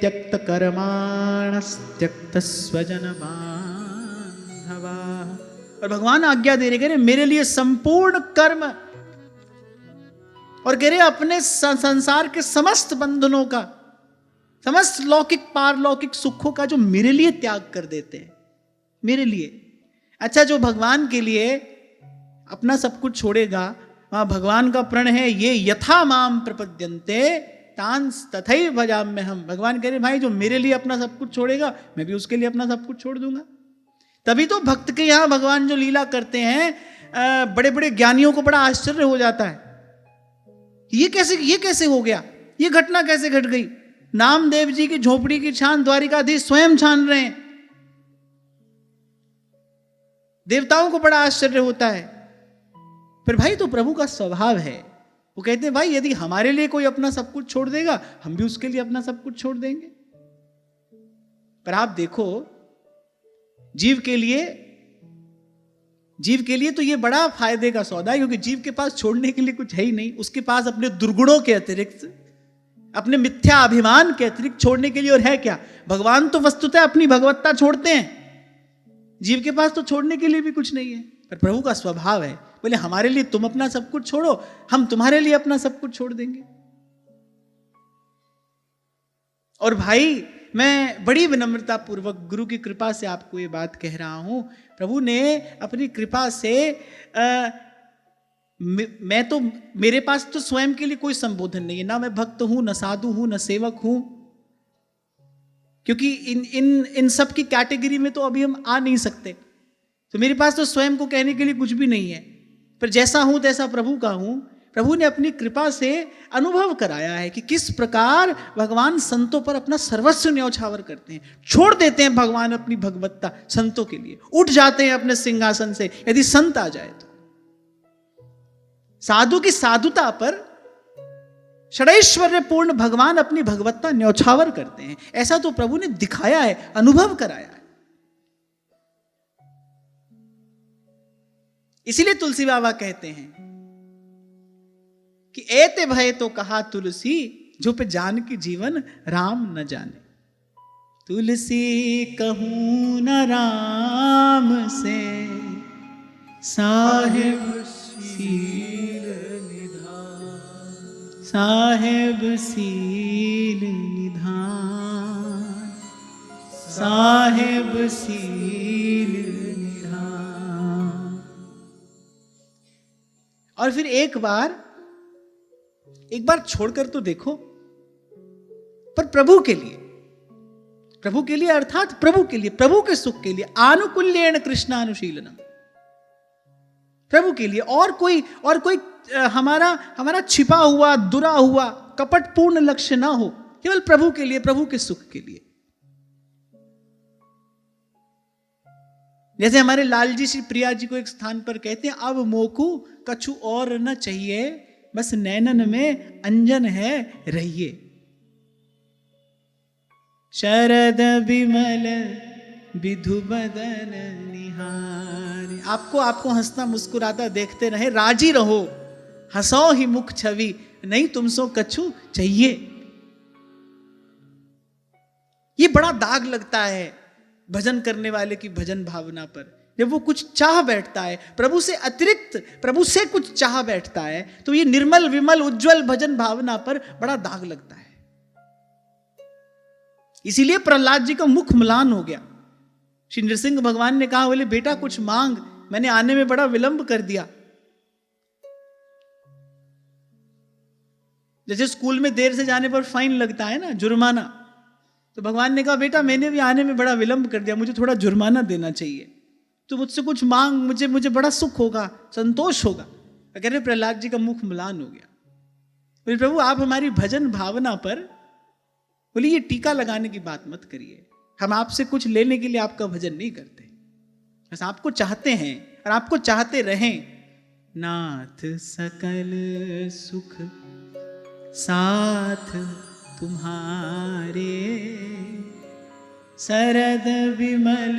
[SPEAKER 1] त्यक्त कर्माणस्त्यक्त स्वजन बांधवा। और भगवान आज्ञा दे रहे, कह रहे मेरे लिए संपूर्ण कर्म, और कह रहे अपने संसार के समस्त बंधनों का, समस्त लौकिक पारलौकिक सुखों का जो मेरे लिए त्याग कर देते हैं, मेरे लिए। अच्छा, जो भगवान के लिए अपना सब कुछ छोड़ेगा, वहां भगवान का प्रण है, ये यथा माम प्रपद्यन्ते तांस तथैव भजाम्य हम। भगवान कह रहे भाई जो मेरे लिए अपना सब कुछ छोड़ेगा, मैं भी उसके लिए अपना सब कुछ छोड़ दूंगा। तभी तो भक्त के यहां भगवान जो लीला करते हैं, बड़े बड़े ज्ञानियों को बड़ा आश्चर्य हो जाता है, ये कैसे हो गया, ये घटना कैसे घट गई। नामदेव जी की झोपड़ी की छान द्वारिकाधीश स्वयं छान रहे हैं। देवताओं को बड़ा आश्चर्य होता है। पर भाई तो प्रभु का स्वभाव है, वो कहते हैं भाई यदि हमारे लिए कोई अपना सब कुछ छोड़ देगा, हम भी उसके लिए अपना सब कुछ छोड़ देंगे। पर आप देखो, जीव के लिए जीव के लिए तो ये बड़ा फायदे का सौदा है, क्योंकि जीव के पास छोड़ने के लिए कुछ है ही नहीं। उसके पास अपने दुर्गुणों के अतिरिक्त, अपने मिथ्या अभिमान के अतिरिक्त छोड़ने के लिए और है क्या? भगवान तो वस्तुतः अपनी भगवत्ता छोड़ते हैं, जीव के पास तो छोड़ने के लिए भी कुछ नहीं है। पर प्रभु का स्वभाव है, बोले हमारे लिए तुम अपना सब कुछ छोड़ो, हम तुम्हारे लिए अपना सब कुछ छोड़ देंगे। और भाई मैं बड़ी विनम्रता पूर्वक गुरु की कृपा से आपको ये बात कह रहा हूं, प्रभु ने अपनी कृपा से मैं तो, मेरे पास तो स्वयं के लिए कोई संबोधन नहीं है, ना मैं भक्त हूं, न साधु हूं, न सेवक हूं, क्योंकि इन सब की कैटेगरी में तो अभी हम आ नहीं सकते। तो मेरे पास तो स्वयं को कहने के लिए कुछ भी नहीं है, पर जैसा हूं तैसा प्रभु का हूं। प्रभु ने अपनी कृपा से अनुभव कराया है कि किस प्रकार भगवान संतों पर अपना सर्वस्व न्यौछावर करते हैं, छोड़ देते हैं भगवान अपनी भगवत्ता संतों के लिए, उठ जाते हैं अपने सिंहासन से यदि संत आ जाए तो। साधु की साधुता पर षडैश्वर्य पूर्ण भगवान अपनी भगवत्ता न्यौछावर करते हैं। ऐसा तो प्रभु ने दिखाया है, अनुभव कराया है। इसीलिए तुलसी बाबा कहते हैं कि एते भय तो कहा तुलसी, जो पे जान की जीवन राम न जाने। तुलसी कहूं न राम से, साहिब सील निधान, साहेब सील निधान, साहेब सील निधान। और फिर एक बार छोड़कर तो देखो, पर प्रभु के लिए अर्थात प्रभु के लिए, प्रभु के सुख के लिए, आनुकूल्येन कृष्णानुशीलनम, प्रभु के लिए। और कोई हमारा छिपा हुआ, दुरा हुआ, कपटपूर्ण लक्ष्य ना हो, केवल प्रभु के लिए, प्रभु के सुख के लिए। जैसे हमारे लाल जी श्री प्रिया जी को एक स्थान पर कहते हैं, अब मोकू कछु और न चाहिए, बस नैनन में अंजन है रहिए। शरद विमल विधु बदन निहार, आपको हंसता मुस्कुराता देखते रहे, राजी रहो, हंसो ही मुख छवि, नहीं तुमसो कछु चाहिए। ये बड़ा दाग लगता है भजन करने वाले की भजन भावना पर, जब वो कुछ चाह बैठता है, प्रभु से अतिरिक्त प्रभु से कुछ चाह बैठता है, तो ये निर्मल विमल उज्जवल भजन भावना पर बड़ा दाग लगता है। इसीलिए प्रहलाद जी का मुख म्लान हो गया। श्री नृसिंह भगवान ने कहा, बोले बेटा कुछ मांग, मैंने आने में बड़ा विलंब कर दिया। जैसे स्कूल में देर से जाने पर फाइन लगता है ना, जुर्माना, तो भगवान ने कहा बेटा मैंने भी आने में बड़ा विलंब कर दिया, मुझे थोड़ा जुर्माना देना चाहिए, तो मुझसे कुछ मांग, मुझे बड़ा सुख होगा, संतोष होगा। कह रहे प्रहलाद जी का मुख म्लान हो गया। बोले प्रभु आप हमारी भजन भावना पर, बोले ये टीका लगाने की बात मत करिए, हम आपसे कुछ लेने के लिए आपका भजन नहीं करते, बस आपको चाहते हैं और आपको चाहते रहें। नाथ सकल सुख साथ तुम्हारे, शरद विमल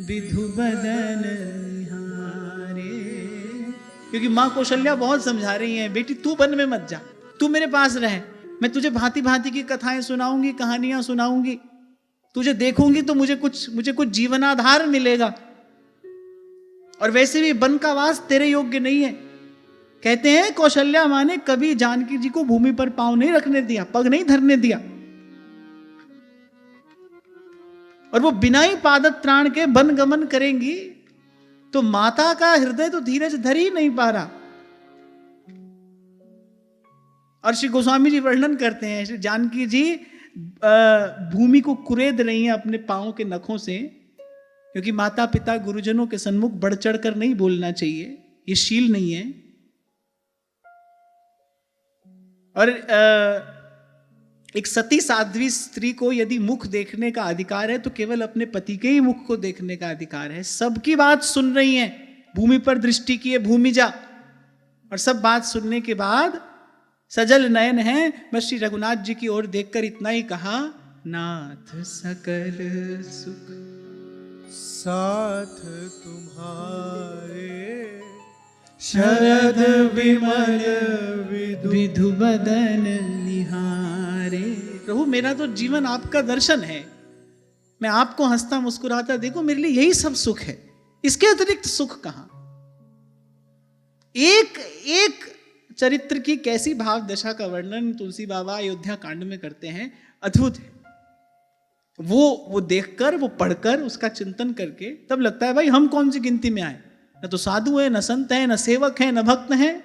[SPEAKER 1] विधु बदन निहारे। क्योंकि माँ कौशल्या बहुत समझा रही हैं, बेटी तू वन में मत जा, तू मेरे पास रह, मैं तुझे भांति भांति की कथाएं सुनाऊंगी, कहानियां सुनाऊंगी, तुझे देखूंगी तो मुझे कुछ जीवनाधार मिलेगा। और वैसे भी वन का वास तेरे योग्य नहीं है। कहते हैं कौशल्या माँ ने कभी जानकी जी को भूमि पर पांव नहीं रखने दिया, पग नहीं धरने दिया, और वो बिना ही पादत त्राण के वन गमन करेंगी, तो माता का हृदय तो धीरज धर ही नहीं पा रहा। और श्री गोस्वामी जी वर्णन करते हैं, श्री जानकी जी भूमि को कुरेद रही हैं अपने पांव के नखों से, क्योंकि माता पिता गुरुजनों के सन्मुख बढ़ चढ़ कर नहीं बोलना चाहिए, ये शील नहीं है। और एक सती साध्वी स्त्री को यदि मुख देखने का अधिकार है तो केवल अपने पति के ही मुख को देखने का अधिकार है। सबकी बात सुन रही हैं, भूमि पर दृष्टि किए भूमि जा, और सब बात सुनने के बाद सजल नयन है, बस श्री रघुनाथ जी की ओर देखकर इतना ही कहा, नाथ सकल सुख
[SPEAKER 2] साथ तुम्हारे शरद विमल
[SPEAKER 1] विधु बदन निहारे। प्रभु मेरा तो जीवन आपका दर्शन है, मैं आपको हंसता मुस्कुराता देखो, मेरे लिए यही सब सुख है, इसके अतिरिक्त सुख कहां। एक एक चरित्र की कैसी भाव दशा का वर्णन तुलसी बाबा अयोध्या कांड में करते हैं, अद्भुत है। वो देखकर, वो पढ़कर, उसका चिंतन करके तब लगता है भाई हम कौन सी गिनती में आए, न तो साधु है, न संत है, न सेवक है, न भक्त है,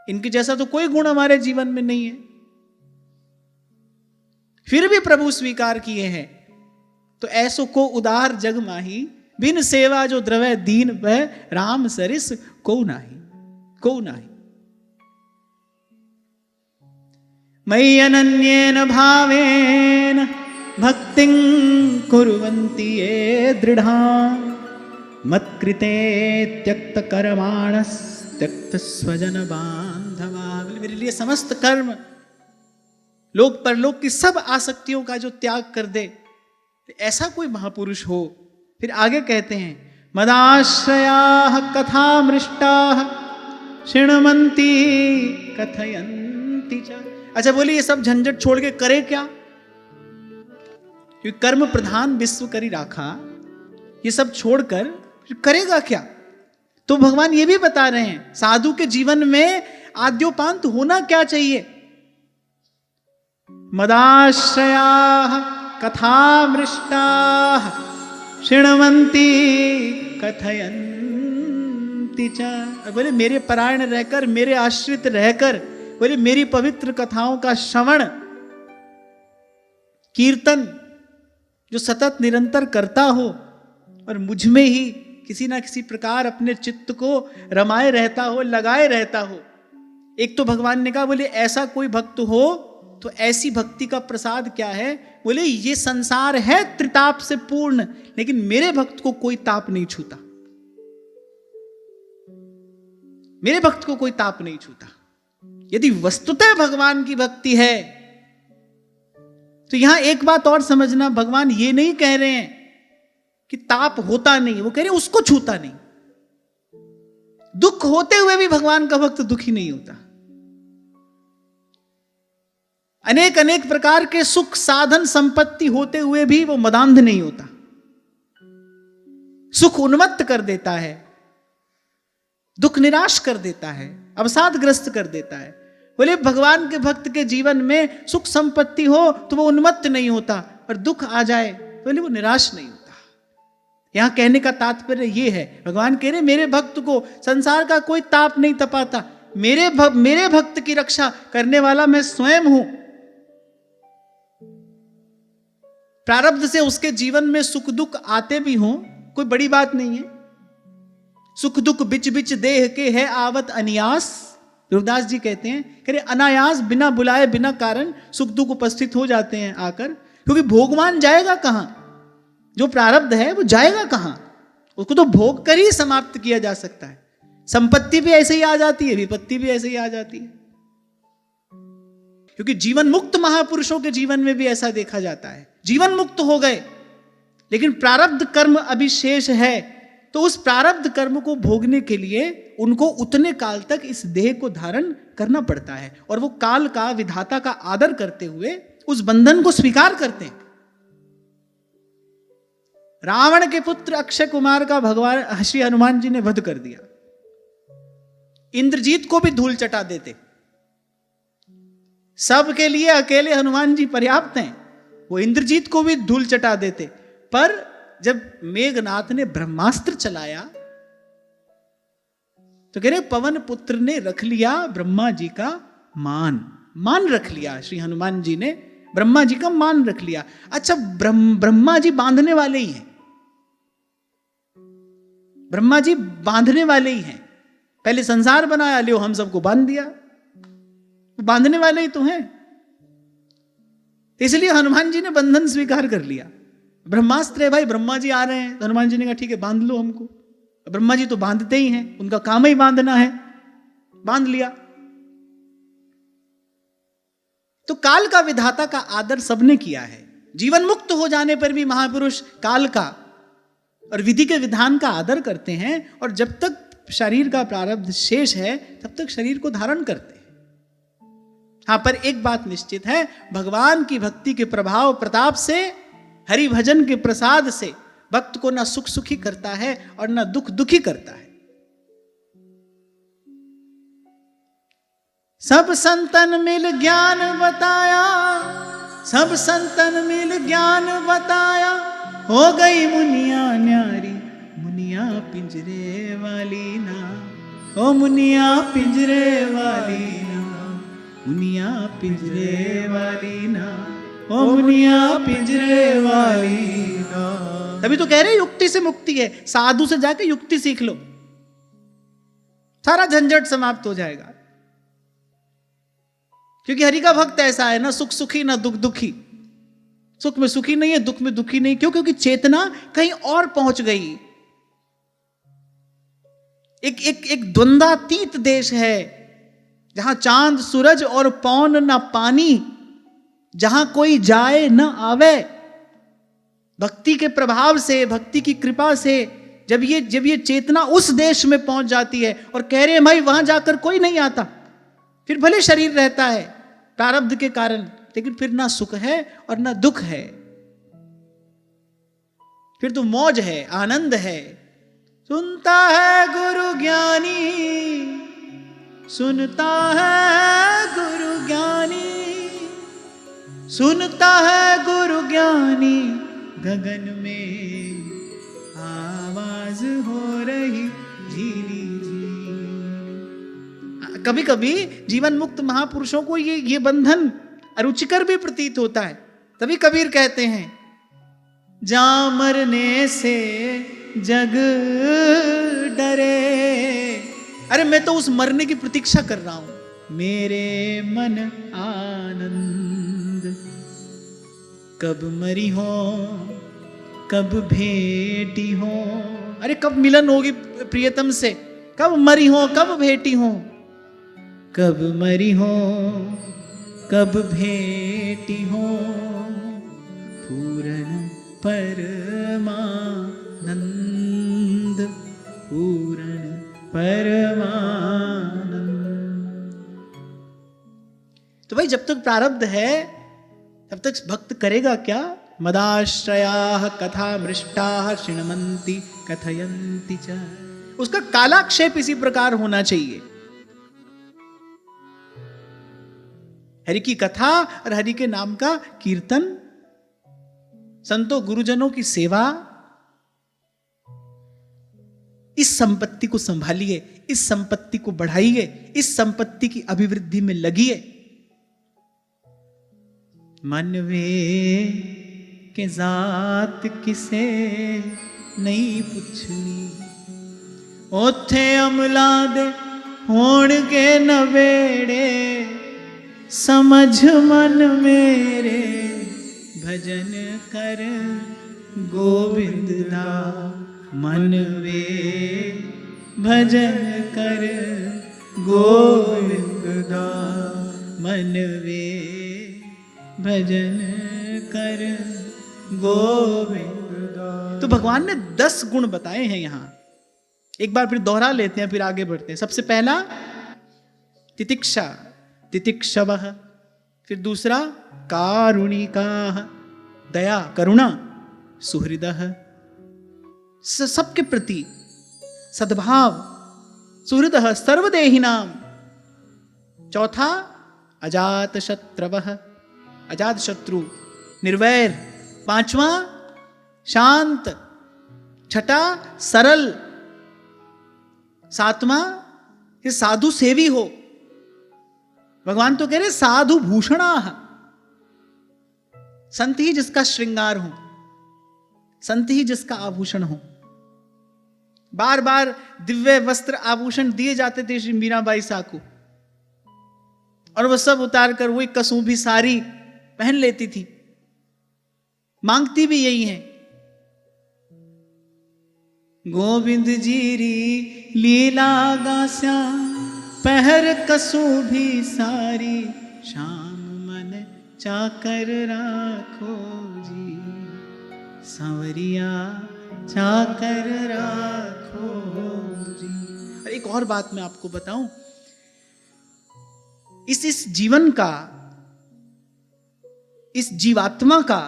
[SPEAKER 1] इनके जैसा तो कोई गुण हमारे जीवन में नहीं है, फिर भी प्रभु स्वीकार किए हैं। तो ऐसो को उदार जग माही, बिन सेवा जो द्रवै दीन वह, राम सरिस को नाही, को नाही। मयि अनन्येन भावेन भक्तिं कुर्वन्ति ये दृढ़ा, मत्कृते त्यक्त कर्माणस् त्यक्त स्वजन बांधवा। मेरे लिए समस्त कर्म, लोक परलोक की सब आसक्तियों का जो त्याग कर दे, ऐसा कोई महापुरुष हो। फिर आगे कहते हैं, मदाश्रयाः कथामृष्टाः शृण्वन्ति कथयन्ति च। अच्छा बोलिए, ये सब झंझट छोड़ के करे क्या? क्योंकि कर्म प्रधान विश्व करी राखा, ये सब छोड़कर करेगा क्या? तो भगवान ये भी बता रहे हैं, साधु के जीवन में आद्योपांत होना क्या चाहिए। मदाश्रयाः कथामृष्टाः शृण्वन्ति कथयन्ति च। बोले मेरे परायण रहकर, मेरे आश्रित रहकर, बोले मेरी पवित्र कथाओं का श्रवण कीर्तन जो सतत निरंतर करता हो और मुझ में ही किसी ना किसी प्रकार अपने चित्त को रमाए रहता हो, लगाए रहता हो। एक तो भगवान ने कहा, बोले ऐसा कोई भक्त हो तो ऐसी भक्ति का प्रसाद क्या है? बोले ये संसार है त्रिताप से पूर्ण, लेकिन मेरे भक्त को कोई ताप नहीं छूता, मेरे भक्त को कोई ताप नहीं छूता। यदि वस्तुतः भगवान की भक्ति है तो यहां एक बात और समझना, भगवान ये नहीं कह रहे हैं कि ताप होता नहीं, वो कह रहे हैं उसको छूता नहीं। दुख होते हुए भी भगवान का भक्त दुखी नहीं होता। अनेक अनेक प्रकार के सुख साधन संपत्ति होते हुए भी वो मदांध नहीं होता। सुख उन्मत्त कर देता है, दुख निराश कर देता है, अवसादग्रस्त कर देता है। बोले भगवान के भक्त के जीवन में सुख संपत्ति हो तो वो उन्मत्त नहीं होता, और दुख आ जाए बोले वो निराश नहीं होता। यहां कहने का तात्पर्य ये है, भगवान कह रहे मेरे भक्त को संसार का कोई ताप नहीं तपाता, मेरे भक्त की रक्षा करने वाला मैं स्वयं हूं। प्रारब्ध से उसके जीवन में सुख दुख आते भी हों, कोई बड़ी बात नहीं है। सुख दुख बिच बिच देह के है आवत अनियास, गुरुदास जी कहते हैं, कह रहे अनायास बिना बुलाए बिना कारण सुख दुख उपस्थित हो जाते हैं आकर, क्योंकि भोगवान जाएगा कहां? जो प्रारब्ध है वो जाएगा कहां? उसको तो भोग कर ही समाप्त किया जा सकता है। संपत्ति भी ऐसे ही आ जाती है, विपत्ति भी ऐसे ही आ जाती है, क्योंकि जीवन मुक्त महापुरुषों के जीवन में भी ऐसा देखा जाता है। जीवन मुक्त हो गए लेकिन प्रारब्ध कर्म अभी शेष है, तो उस प्रारब्ध कर्म को भोगने के लिए उनको उतने काल तक इस देह को धारण करना पड़ता है, और वो काल का विधाता का आदर करते हुए उस बंधन को स्वीकार करते हैं। रावण के पुत्र अक्षय कुमार का भगवान श्री हनुमान जी ने वध कर दिया। इंद्रजीत को भी धूल चटा देते, सबके लिए अकेले हनुमान जी पर्याप्त हैं, वो इंद्रजीत को भी धूल चटा देते। पर जब मेघनाथ ने ब्रह्मास्त्र चलाया तो कह रहे पवन पुत्र ने रख लिया ब्रह्मा जी का मान रख लिया। श्री हनुमान जी ने ब्रह्मा जी का मान रख लिया। अच्छा, ब्रह्मा जी बांधने वाले ही हैं, ब्रह्मा जी बांधने वाले ही हैं। पहले संसार बनाया, लियो हम सबको बांध दिया, बांधने वाले ही तो हैं। इसलिए हनुमान जी ने बंधन स्वीकार कर लिया। ब्रह्मास्त्र है भाई, ब्रह्मा जी आ रहे हैं तो हनुमान जी ने कहा ठीक है बांध लो हमको। ब्रह्मा जी तो बांधते ही हैं, उनका काम ही बांधना है, बांध लिया। तो काल का विधाता का आदर सबने किया है। जीवन मुक्त हो जाने पर भी महापुरुष काल का और विधि के विधान का आदर करते हैं, और जब तक शरीर का प्रारब्ध शेष है तब तक शरीर को धारण करते हैं। हाँ, पर एक बात निश्चित है, भगवान की भक्ति के प्रभाव प्रताप से, हरि भजन के प्रसाद से भक्त को ना सुख सुखी करता है और ना दुख दुखी करता है। सब संतन मिल ज्ञान बताया, सब संतन मिल ज्ञान बताया, हो गई मुनिया न्यारी, मुनिया पिंजरे वाली ना, ओ मुनिया पिंजरे वाली ना, मुनिया पिंजरे वाली ना, ओ मुनिया पिंजरे वाली ना। तभी तो कह रहे युक्ति से मुक्ति है, साधु से जाके युक्ति सीख लो, सारा झंझट समाप्त हो जाएगा। क्योंकि हरि का भक्त ऐसा है, ना सुख सुखी ना दुख दुखी, सुख में सुखी नहीं है, दुख में दुखी नहीं। क्यों? क्योंकि चेतना कहीं और पहुंच गई। एक द्वंद्वातीत देश है, जहां चांद सूरज और पौन ना पानी, जहां कोई जाए न आवे। भक्ति के प्रभाव से, भक्ति की कृपा से जब ये चेतना उस देश में पहुंच जाती है, और कह रहे हैं भाई वहां जाकर कोई नहीं आता, फिर भले शरीर रहता है प्रारब्ध के कारण, लेकिन फिर ना सुख है और ना दुख है, फिर तो मौज है, आनंद है। सुनता है गुरु ज्ञानी, सुनता है गुरु ज्ञानी, सुनता है गुरु ज्ञानी, गगन में आवाज हो रही झीली झीली। कभी कभी जीवन मुक्त महापुरुषों को ये बंधन अरुचिकर भी प्रतीत होता है। तभी कबीर कहते हैं, जा मरने से जग डरे। अरे मैं तो उस मरने की प्रतीक्षा कर रहा हूं। मेरे मन आनंद, कब मरी हो कब भेटी हो। अरे कब मिलन होगी प्रियतम से, कब मरी हो कब भेटी हो, कब मरी हो कब भेटी हो, पूर्ण परमानंद, पूर्ण परमानंद। तो भाई जब तक प्रारब्ध है तब तक भक्त करेगा क्या? मदाश्रयाः कथा मृष्टाः शृण्वन्ति कथयन्ति च। उसका कालाक्षेप इसी प्रकार होना चाहिए। हरि की कथा और हरि के नाम का कीर्तन, संतों गुरुजनों की सेवा, इस संपत्ति को संभालिए, इस संपत्ति को बढ़ाइए, इस संपत्ति की अभिवृद्धि में लगिए। मनवे के जात किसे नहीं पुछनी, ओथे अमला दे होणगे नवेड़े, समझ मन मेरे भजन कर गोविंद दा। मन वे भजन कर गोविंद दा, मन वे भजन कर गोविंद दा। तो भगवान ने 10 गुण बताए हैं यहां, एक बार फिर दोहरा लेते हैं, फिर आगे बढ़ते हैं। सबसे पहला तितिक्षा, तितिक्षवः। फिर दूसरा कारुणिकाः, दया करुणा, सुहृदः, सबके प्रति सद्भाव, सुहृदः सर्वदेहिनां। चौथा अजात शत्रवः, अजात शत्रु, निर्वैर। पांचवा शांत। छठा सरल। सातवां कि साधु सेवी हो। भगवान तो कह रहे साधु भूषणाः, संत ही जिसका श्रृंगार हो, संत ही जिसका आभूषण हो। बार बार दिव्य वस्त्र आभूषण दिए जाते थे श्री मीराबाई साहू, और वह सब उतार कर वही कसूंभी साड़ी पहन लेती थी। मांगती भी यही है, गोविंद जीरी लीला गास्या, पहर कसूंभी सारी, शाम मन चाकर राखो जी, सांवरिया चाकर राखो जी। और एक और बात मैं आपको बताऊं, इस जीवन का, इस जीवात्मा का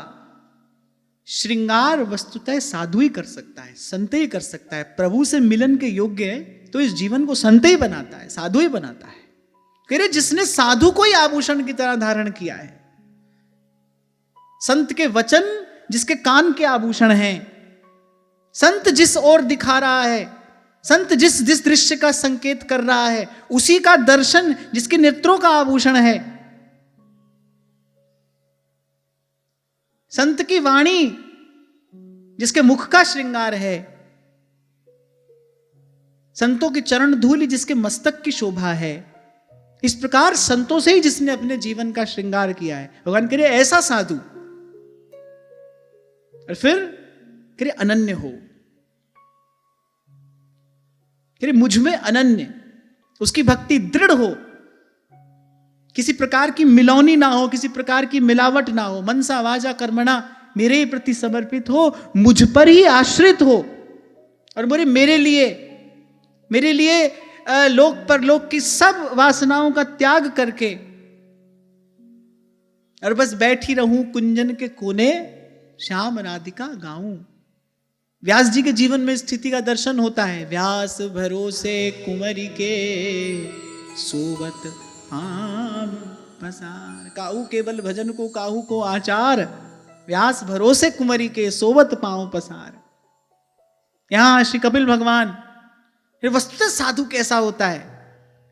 [SPEAKER 1] श्रृंगार वस्तुतः साधु ही कर सकता है, संत ही कर सकता है। प्रभु से मिलन के योग्य है तो इस जीवन को संत ही बनाता है, साधु ही बनाता है। कह रहे जिसने साधु को ही आभूषण की तरह धारण किया है, संत के वचन जिसके कान के आभूषण हैं, संत जिस ओर दिखा रहा है, संत जिस दृश्य का संकेत कर रहा है, उसी का दर्शन जिसके नेत्रों का आभूषण है, संत की वाणी जिसके मुख का श्रृंगार है, संतों की चरण धूलि जिसके मस्तक की शोभा है, इस प्रकार संतों से ही जिसने अपने जीवन का श्रृंगार किया है, भगवान कह रहे ऐसा साधु, और फिर कह रहे अनन्य हो, कह रहे मुझ में अनन्य, उसकी भक्ति दृढ़ हो, किसी प्रकार की मिलौनी ना हो, किसी प्रकार की मिलावट ना हो, मनसा वाचा कर्मणा मेरे ही प्रति समर्पित हो, मुझ पर ही आश्रित हो, और बोले मेरे लिए लोक परलोक की सब वासनाओं का त्याग करके और बस बैठी रहूं कुंजन के कोने, श्याम राधिका गाऊं। व्यास जी के जीवन में स्थिति का दर्शन होता है। व्यास भरोसे कुंवरी के सोवत आम पसार, काहू केवल भजन को काहू को आचार, व्यास भरोसे कुंवरी के सोवत पांव पसार। यहां श्री कपिल भगवान, वस्तुतः साधु कैसा होता है,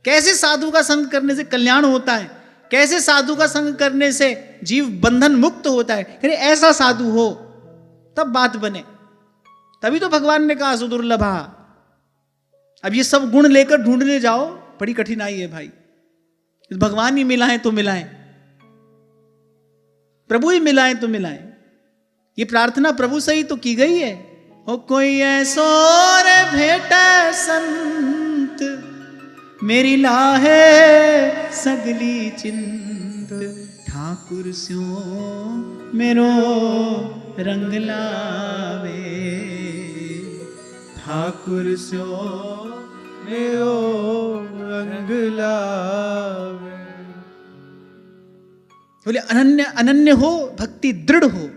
[SPEAKER 1] कैसे साधु का संग करने से कल्याण होता है, कैसे साधु का संग करने से जीव बंधन मुक्त होता है, अरे ऐसा साधु हो तब बात बने। तभी तो भगवान ने कहा सुदुर्लभा। अब ये सब गुण लेकर ढूंढने जाओ बड़ी कठिनाई है भाई। भगवान ही मिलाएं तो मिलाएं, प्रभु ही मिलाएं तो मिलाएं। ये प्रार्थना प्रभु से ही तो की गई है। हो कोई ऐसो रे भेटे संत, मेरी लाहे सगली चिंत, ठाकुर स्यो मेरो रंग लावे,
[SPEAKER 2] ठाकुर स्यो मेरो रंग लावे।
[SPEAKER 1] बोले अनन्य हो, भक्ति दृढ़ हो।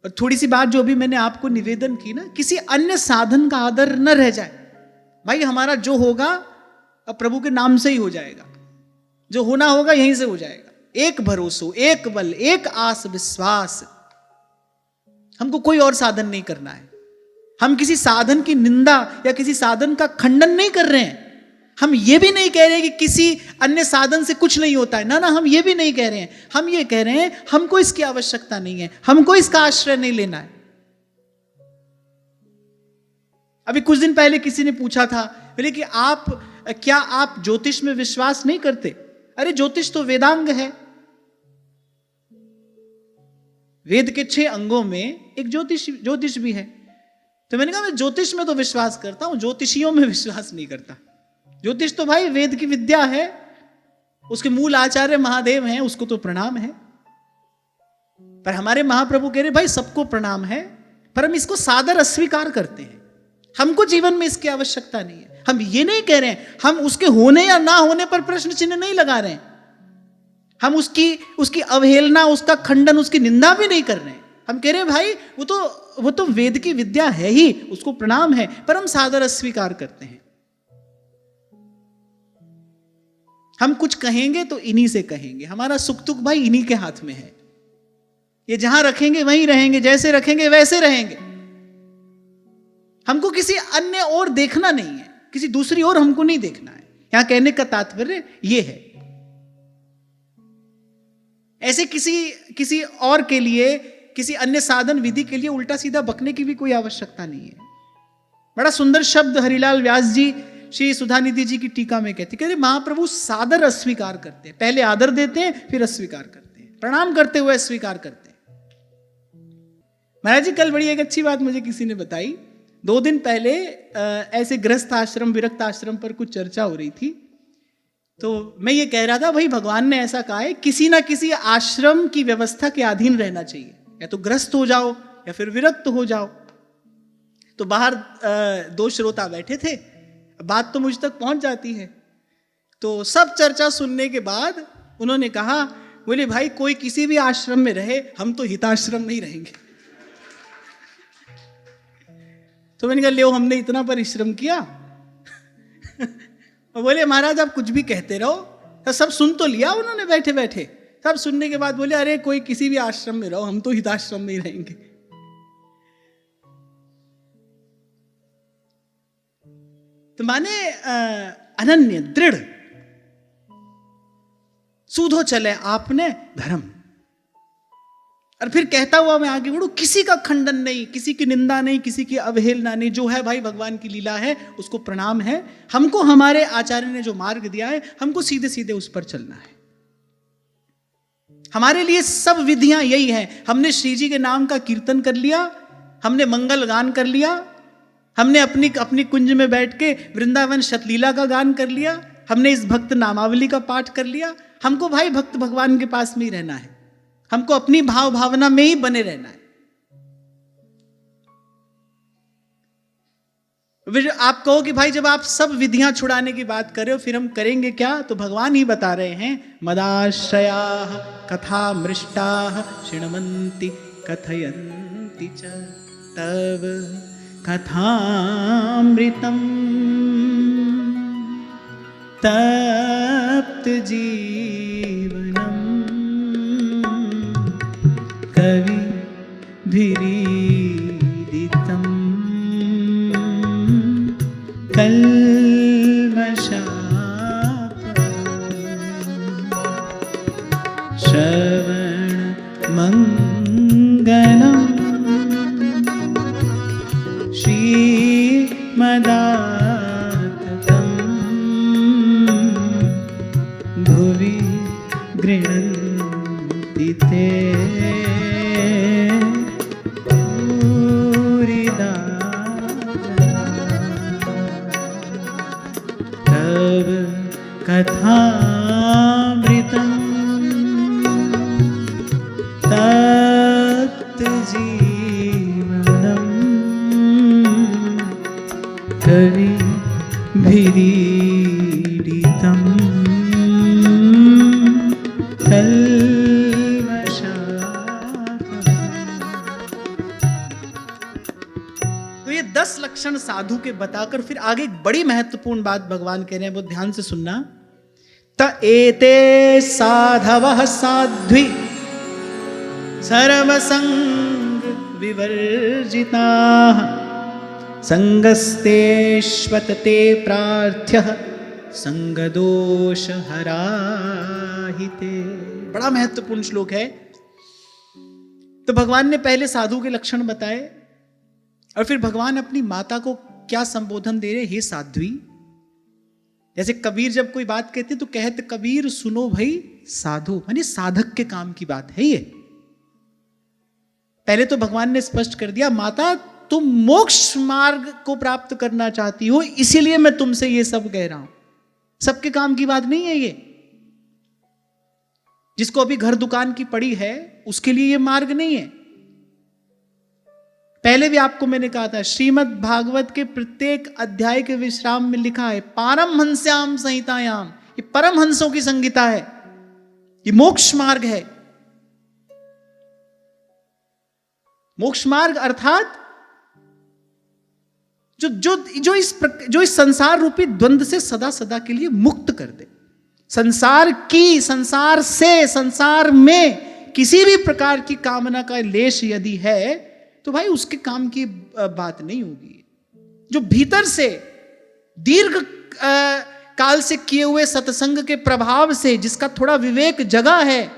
[SPEAKER 1] और थोड़ी सी बात जो अभी मैंने आपको निवेदन की ना, किसी अन्य साधन का आदर न रह जाए। भाई हमारा जो होगा अब प्रभु के नाम से ही हो जाएगा, जो होना होगा यहीं से हो जाएगा। एक भरोसो, एक बल, एक आस विश्वास। हमको कोई और साधन नहीं करना है। हम किसी साधन की निंदा या किसी साधन का खंडन नहीं कर रहे हैं। हम ये भी नहीं कह रहे कि किसी अन्य साधन से कुछ नहीं होता है, ना ना, हम ये भी नहीं कह रहे हैं। हम ये कह रहे हैं हमको इसकी आवश्यकता नहीं है, हमको इसका आश्रय नहीं लेना है। अभी कुछ दिन पहले किसी ने पूछा था, बोले कि क्या आप ज्योतिष में विश्वास नहीं करते? अरे ज्योतिष तो वेदांग है। वेद के 6 अंगों में एक ज्योतिष भी है। तो मैंने कहा मैं ज्योतिष में तो विश्वास करता हूं, ज्योतिषियों में विश्वास नहीं करता। ज्योतिष तो भाई वेद की विद्या है, उसके मूल आचार्य महादेव हैं, उसको तो प्रणाम है। पर हमारे महाप्रभु कह रहे भाई सबको प्रणाम है, पर हम इसको सादर अस्वीकार करते हैं। हमको जीवन में इसकी आवश्यकता नहीं है। हम ये नहीं कह रहे हैं, हम उसके होने या ना होने पर प्रश्न चिन्ह नहीं लगा रहे हैं। हम उसकी अवहेलना, उसका खंडन, उसकी निंदा भी नहीं कर रहे हैं। हम कह रहे हैं भाई वो तो वेद की विद्या है ही, उसको प्रणाम है, पर हम सादर अस्वीकार करते हैं। हम कुछ कहेंगे तो इन्हीं से कहेंगे। हमारा सुख दुख भाई इन्हीं के हाथ में है। ये जहां रखेंगे वहीं रहेंगे, जैसे रखेंगे वैसे रहेंगे। हमको किसी अन्य ओर देखना नहीं है, किसी दूसरी ओर हमको नहीं देखना है। यहां कहने का तात्पर्य ये है। ऐसे किसी और के लिए, किसी अन्य साधन विधि के लिए उल्टा सीधा बकने की भी कोई आवश्यकता नहीं है। बड़ा सुंदर शब्द हरिलाल व्यास जी श्री सुधानिधि जी की टीका में कहते महाप्रभु सादर अस्वीकार करते हैं। पहले आदर देते हैं, फिर अस्वीकार करते हैं, प्रणाम करते हुए अस्वीकार करते हैं। महाराज जी कल बड़ी एक अच्छी बात मुझे किसी ने बताई। 2 दिन पहले ऐसे गृहस्थ आश्रम, विरक्त आश्रम पर कुछ चर्चा हो रही थी। तो मैं ये कह रहा था भाई भगवान ने ऐसा कहा है किसी ना किसी आश्रम की व्यवस्था के अधीन रहना चाहिए, या तो गृहस्थ हो जाओ या फिर विरक्त हो जाओ। तो बाहर दो श्रोता बैठे थे, बात तो मुझ तक पहुंच जाती है। तो सब चर्चा सुनने के बाद उन्होंने कहा, बोले भाई कोई किसी भी आश्रम में रहे, हम तो हिताश्रम में ही रहेंगे। तो मैंने कहा ले हमने इतना परिश्रम किया। बोले महाराज आप कुछ भी कहते रहो, तो सब सुन तो लिया उन्होंने बैठे बैठे। सब सुनने के बाद बोले अरे कोई किसी भी आश्रम में रहो, हम तो हिताश्रम में ही रहेंगे। तो माने अनन्य दृढ़, सूधो चले आपने धर्म। और फिर कहता हुआ मैं आगे बढ़ू, किसी का खंडन नहीं, किसी की निंदा नहीं, किसी की अवहेलना नहीं। जो है भाई भगवान की लीला है, उसको प्रणाम है। हमको हमारे आचार्य ने जो मार्ग दिया है, हमको सीधे सीधे उस पर चलना है। हमारे लिए सब विधियां यही हैं। हमने श्री जी के नाम का कीर्तन कर लिया, हमने मंगल गान कर लिया, हमने अपनी कुंज में बैठ के वृंदावन शतलीला का गान कर लिया, हमने इस भक्त नामावली का पाठ कर लिया। हमको भाई भक्त भगवान के पास में ही रहना है, हमको अपनी भाव भावना में ही बने रहना है। आप कहो कि भाई जब आप सब विधियां छुड़ाने की बात कर रहे हो, फिर हम करेंगे क्या? तो भगवान ही बता रहे हैं, मदाश्रया कथा मृष्टा शृण्वन्ति कथयन्ति च तव कथामृतम् तप्त जीवनम् कवि भिरीदितम् कल्मषापम् श्रवण मंगलम् श्रीमदाततं भुवि गृह्णन्ति ते भूरिदा तव कथामृतम् तप्त जीवनम् कवि भिरीडितम् कल्मषापम्। तो ये 10 लक्षण साधु के बताकर फिर आगे एक बड़ी महत्वपूर्ण बात भगवान कह रहे हैं, बहुत ध्यान से सुनना। त एते साधवः साध्वी सर्वसंग विवर्जिताः संगस्तेष्वतते प्रार्थ्यः संगदोष हराहिते। बड़ा महत्वपूर्ण श्लोक है। तो भगवान ने पहले साधु के लक्षण बताए और फिर भगवान अपनी माता को क्या संबोधन दे रहे, हे साध्वी। जैसे कबीर जब कोई बात कहते तो कहते कबीर सुनो भाई साधु, माने साधक के काम की बात है ये। पहले तो भगवान ने स्पष्ट कर दिया, माता तुम मोक्ष मार्ग को प्राप्त करना चाहती हो, इसीलिए मैं तुमसे ये सब कह रहा हूं। सबके काम की बात नहीं है ये। जिसको अभी घर दुकान की पड़ी है उसके लिए ये मार्ग नहीं है। पहले भी आपको मैंने कहा था, श्रीमद् भागवत के प्रत्येक अध्याय के विश्राम में लिखा है पारमहंस्याम संहितायाम, ये परमहंसों की संहिता है, ये मोक्ष मार्ग है। मोक्ष मार्ग अर्थात जो इस संसार रूपी द्वंद्व से सदा सदा के लिए मुक्त कर दे। संसार से संसार में किसी भी प्रकार की कामना का लेश यदि है तो भाई उसके काम की बात नहीं होगी। जो भीतर से दीर्घ काल से किए हुए सत्संग के प्रभाव से जिसका थोड़ा विवेक जगा है,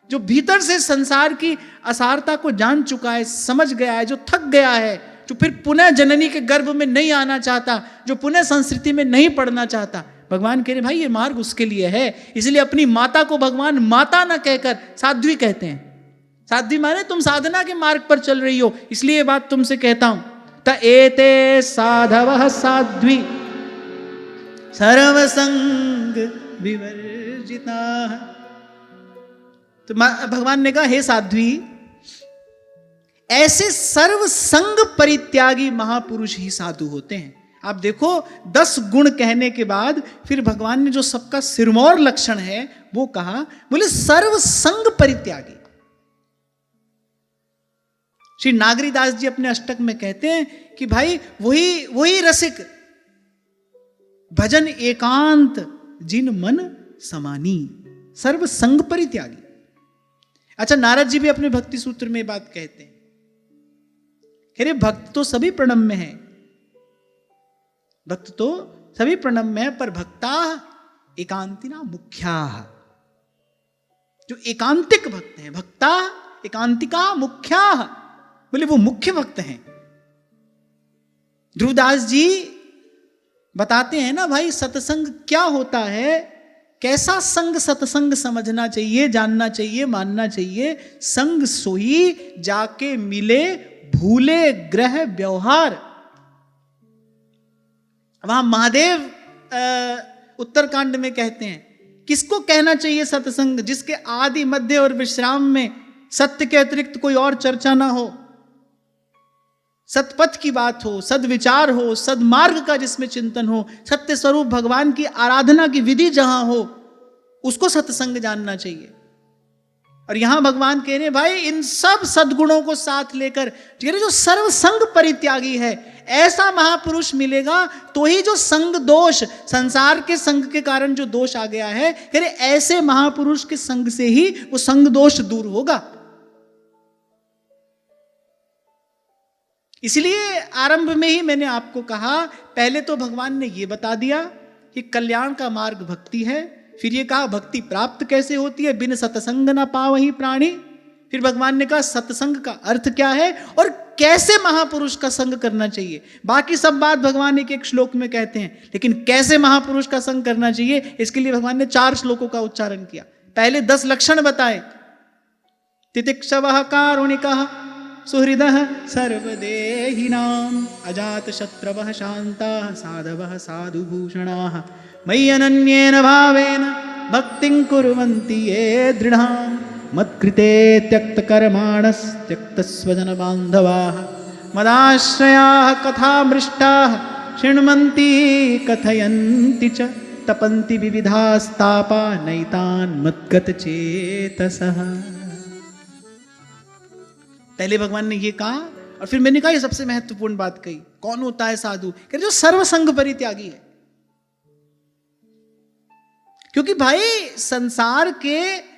[SPEAKER 1] जो भीतर से संसार की असारता को जान चुका है, समझ गया है, जो थक गया है, जो फिर पुनः जननी के गर्भ में नहीं आना चाहता, जो पुनः संस्कृति में नहीं पढ़ना चाहता, भगवान कह रहे भाई ये मार्ग उसके लिए है। इसलिए अपनी माता को भगवान माता न कहकर साध्वी कहते हैं। साध्वी माने तुम साधना के मार्ग पर चल रही हो, इसलिए ये बात तुमसे कहता हूं। त एते साधवः साध्वी सर्वसंग विवर्जिताः। तो भगवान ने कहा हे साध्वी, ऐसे सर्व संग परित्यागी महापुरुष ही साधु होते हैं। आप देखो 10 गुण कहने के बाद फिर भगवान ने जो सबका सिरमौर लक्षण है वो कहा, बोले सर्व संग परित्यागी। श्री नागरीदास जी अपने अष्टक में कहते हैं कि भाई वही रसिक भजन एकांत जिन मन समानी, सर्व संग परित्यागी। अच्छा, नारद जी भी अपने भक्ति सूत्र में बात कहते हैं, कह रहे भक्त तो सभी प्रणम में है, भक्त तो सभी प्रणम में है, पर भक्ता एकांतिना मुख्या। जो एकांतिक भक्त हैं, भक्ता एकांतिका मुख्या, बोले वो मुख्य भक्त हैं। ध्रुवदास जी बताते हैं ना भाई, सत्संग क्या होता है, कैसा संग सत्संग समझना चाहिए, जानना चाहिए, मानना चाहिए। संग सोई जाके मिले भूले ग्रह व्यवहार। वहां महादेव उत्तरकांड में कहते हैं, किसको कहना चाहिए सत्संग, जिसके आदि मध्य और विश्राम में सत्य के अतिरिक्त कोई और चर्चा ना हो, सतपथ की बात हो, सद्विचार हो, सदमार्ग का जिसमें चिंतन हो, सत्य स्वरूप भगवान की आराधना की विधि जहां हो, उसको सत्संग जानना चाहिए। और यहां भगवान कह रहे भाई इन सब सद्गुणों को साथ लेकर जो सर्व संग परित्यागी है, ऐसा महापुरुष मिलेगा तो ही जो संग दोष, संसार के संग के कारण जो दोष आ गया है, कह रहे ऐसे महापुरुष के संग से ही वो संग दोष दूर होगा। इसलिए आरंभ में ही मैंने आपको कहा, पहले तो भगवान ने यह बता दिया कि कल्याण का मार्ग भक्ति है, फिर ये कहा भक्ति प्राप्त कैसे होती है, बिन सत्संग न पावहि प्राणी। फिर भगवान ने कहा सत्संग का अर्थ क्या है और कैसे महापुरुष का संग करना चाहिए। बाकी सब बात भगवान एक एक श्लोक में कहते हैं, लेकिन कैसे महापुरुष का संग करना चाहिए इसके लिए भगवान ने 4 श्लोकों का उच्चारण किया। पहले 10 लक्षण बताए, तितिक्षवः कारुणिकः सुहृदः सर्वदेहिनां अजात शत्रवः शान्ताः साधवः साधुभूषणाः मयि अनन्येन भावेन भक्तिं कुर्वन्ति ये दृढाम् मत्कृते त्यक्तकर्माणस्त्यक्तस्वजनबान्धवाः मदाश्रयाः कथामृष्टाः शृण्वन्ति कथयन्ति च तपन्ति विविधास्तापा नैतान् मद्गतचेतसः। पहले भगवान ने ये कहा और फिर मैंने कहा ये सबसे महत्वपूर्ण बात कही, कौन होता है साधु, कि जो सर्वसंग परित्यागी है। क्योंकि भाई संसार के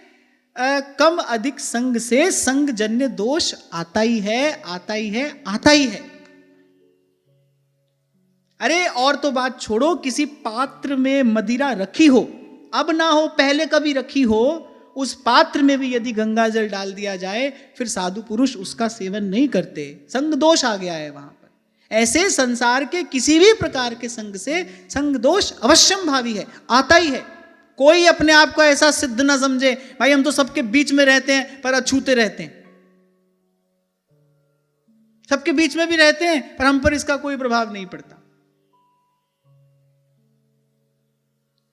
[SPEAKER 1] कम अधिक संग से संग जन्य दोष आता ही है, आता ही है, आता ही है। अरे और तो बात छोड़ो, किसी पात्र में मदिरा रखी हो, अब ना हो पहले कभी रखी हो, उस पात्र में भी यदि गंगा जल डाल दिया जाए फिर साधु पुरुष उसका सेवन नहीं करते, संग दोष आ गया है वहां पर। ऐसे संसार के किसी भी प्रकार के संग से संग दोष अवश्यम भावी है, आता ही है। कोई अपने आप को ऐसा सिद्ध ना समझे भाई हम तो सबके बीच में रहते हैं पर अछूते रहते हैं, सबके बीच में भी रहते हैं पर हम पर इसका कोई प्रभाव नहीं पड़ता।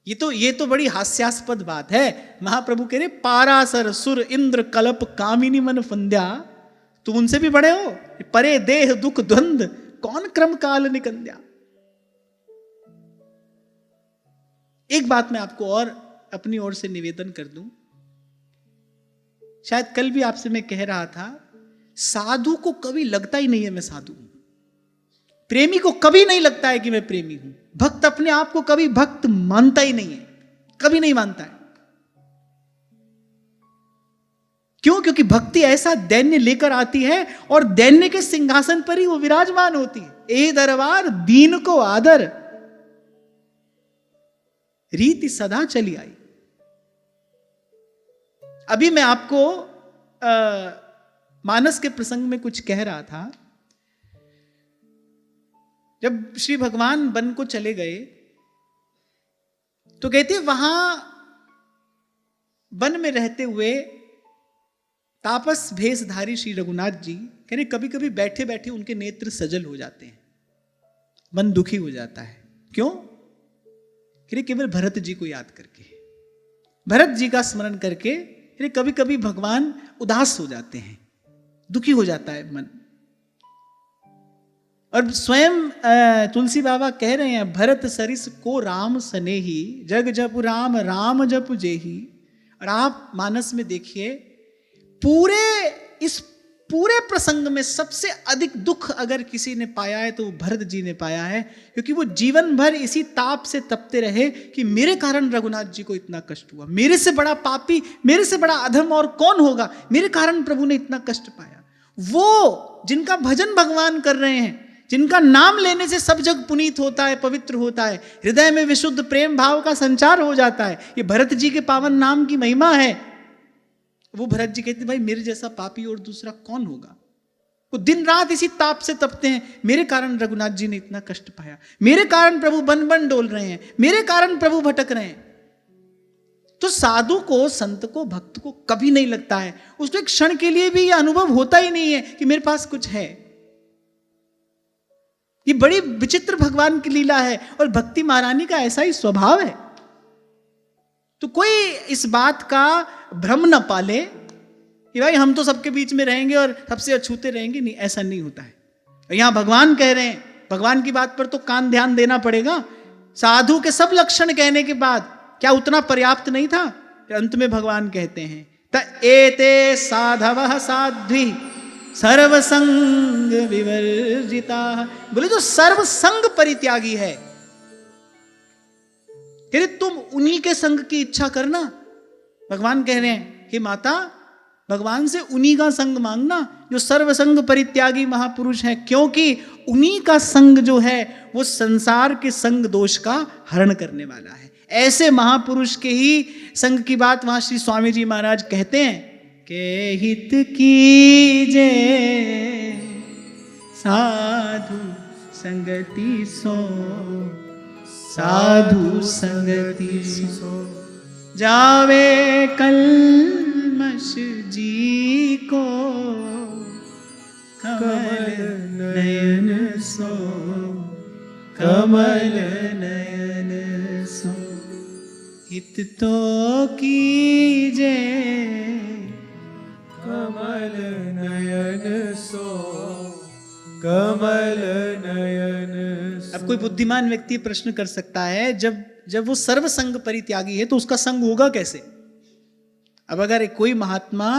[SPEAKER 1] ये तो बड़ी हास्यास्पद बात है। महाप्रभु कह रहे पारासर सुर इंद्र कलप कामिनी मन फंद्या, तुम उनसे भी बड़े हो, परे देह दुख द्वंद कौन क्रम काल निकंद्या। एक बात मैं आपको और अपनी ओर से निवेदन कर दूं, शायद कल भी आपसे मैं कह रहा था, साधु को कभी लगता ही नहीं है मैं साधु हूं, प्रेमी को कभी नहीं लगता है कि मैं प्रेमी हूं, भक्त अपने आप को कभी भक्त मानता ही नहीं है, कभी नहीं मानता है। क्यों? क्योंकि भक्ति ऐसा दैन्य लेकर आती है और दैन्य के सिंहासन पर ही वो विराजमान होती है। ए दरबार दीन को आदर रीति सदा चली आई। अभी मैं आपको मानस के प्रसंग में कुछ कह रहा था। जब श्री भगवान वन को चले गए तो कहते वहां वन में रहते हुए तापस भेषधारी श्री रघुनाथ जी कह रहे कभी कभी बैठे बैठे उनके नेत्र सजल हो जाते हैं, मन दुखी हो जाता है। क्यों? कह रहे केवल भरत जी को याद करके, भरत जी का स्मरण करके कभी कभी भगवान उदास हो जाते हैं, दुखी हो जाता है मन। और स्वयं तुलसी बाबा कह रहे हैं, भरत सरिस को राम सनेही, जग जप राम राम जप जेही। और आप मानस में देखिए, इस पूरे प्रसंग में सबसे अधिक दुख अगर किसी ने पाया है तो वो भरत जी ने पाया है, क्योंकि वो जीवन भर इसी ताप से तपते रहे कि मेरे कारण रघुनाथ जी को इतना कष्ट हुआ, मेरे से बड़ा पापी, मेरे से बड़ा अधम और कौन होगा, मेरे कारण प्रभु ने इतना कष्ट पाया। वो जिनका भजन भगवान कर रहे हैं, जिनका नाम लेने से सब जग पुनीत होता है, पवित्र होता है, हृदय में विशुद्ध प्रेम भाव का संचार हो जाता है, ये भरत जी के पावन नाम की महिमा है। वो भरत जी कहते भाई मेरे जैसा पापी और दूसरा कौन होगा। वो दिन रात इसी ताप से तपते हैं, मेरे कारण रघुनाथ जी ने इतना कष्ट पाया, मेरे कारण प्रभु बन बन डोल रहे हैं, मेरे कारण प्रभु भटक रहे हैं। तो साधु को, संत को, भक्त को कभी नहीं लगता है, उसको एक क्षण के लिए भी यह अनुभव होता ही नहीं है कि मेरे पास कुछ है। ये बड़ी विचित्र भगवान की लीला है और भक्ति महारानी का ऐसा ही स्वभाव है। तो कोई इस बात का भ्रम न पाले कि भाई हम तो सबके बीच में रहेंगे और सबसे अछूते रहेंगे, नहीं, ऐसा नहीं होता है। यहां भगवान कह रहे हैं, भगवान की बात पर तो कान ध्यान देना पड़ेगा। साधु के सब लक्षण कहने के बाद क्या उतना पर्याप्त नहीं था? अंत में भगवान कहते हैं त एते साधवः साध्वी सर्वसंग विवर्जिता। बोले जो सर्वसंग परित्यागी है, कहते तुम उन्हीं के संग की इच्छा करना। भगवान कह रहे हैं कि माता, भगवान से उन्हीं का संग मांगना जो सर्वसंग परित्यागी महापुरुष है, क्योंकि उन्हीं का संग जो है वो संसार के संग दोष का हरण करने वाला है। ऐसे महापुरुष के ही संग की बात वहां श्री स्वामी जी महाराज कहते हैं के हित कीजे साधु संगति सो, साधु संगति सो जावे कलमश जी को, कमल नयन सो, कमल नयन सो। हित तो कीजे
[SPEAKER 2] कमल नयन सो, कमल नयन सो।
[SPEAKER 1] अब कोई बुद्धिमान व्यक्ति प्रश्न कर सकता है, जब वो सर्वसंग परित्यागी है तो उसका संग होगा कैसे? अब अगर कोई महात्मा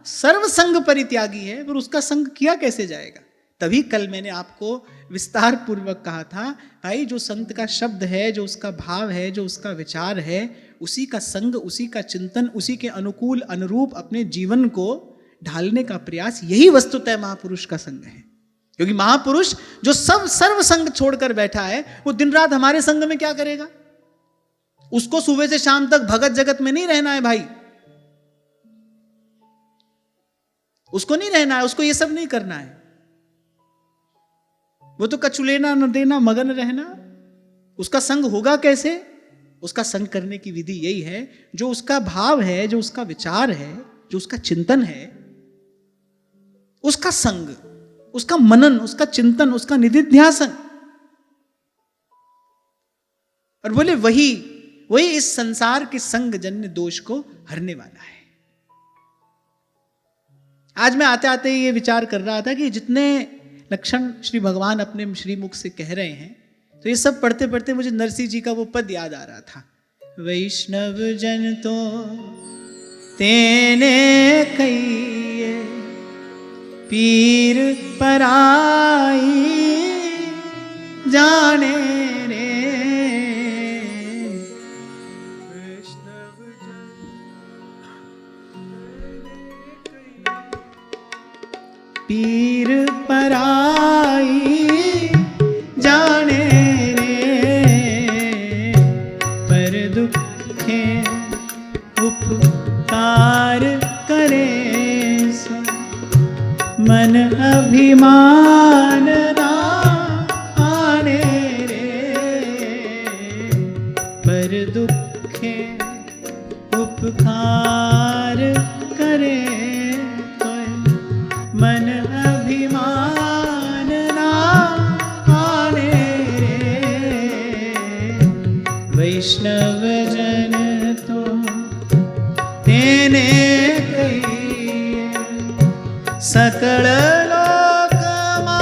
[SPEAKER 1] सर्वसंग परित्यागी है फिर उसका संग किया कैसे जाएगा? तभी कल मैंने आपको विस्तार पूर्वक कहा था, भाई जो संत का शब्द है, जो उसका भाव है, जो उसका विचार है, उसी का संग, उसी का चिंतन, उसी के अनुकूल अनुरूप अपने जीवन को ढालने का प्रयास, यही वस्तुतः महापुरुष का संग है। क्योंकि महापुरुष जो सब सर्व संग छोड़कर बैठा है, वो दिन रात हमारे संग में क्या करेगा? उसको सुबह से शाम तक भगत जगत में नहीं रहना है भाई, उसको नहीं रहना है, उसको ये सब नहीं करना है। वो तो कछु लेना न देना, मगन रहना। उसका संग होगा कैसे? उसका संग करने की विधि यही है, जो उसका भाव है, जो उसका विचार है, जो उसका चिंतन है, उसका संग, उसका मनन, उसका चिंतन, उसका निधिध्यासन। और बोले वही इस संसार के संग जन्य दोष को हरने वाला है। आज मैं आते आते ये विचार कर रहा था कि जितने लक्षण श्री भगवान अपने श्रीमुख से कह रहे हैं, तो ये सब पढ़ते पढ़ते मुझे नरसिंह जी का वो पद याद आ रहा था, वैष्णव जन तो तेने कहिए पीर पराई जाने रे। पीर पराई जाने रे, पर दुखे उपकार करे सो, मन अभिमान ना आने रे, पर दुखे उपकार करे मन अभिमान ना आने रे। वैष्णव जन तो तेने कहिए सकल लोकમાં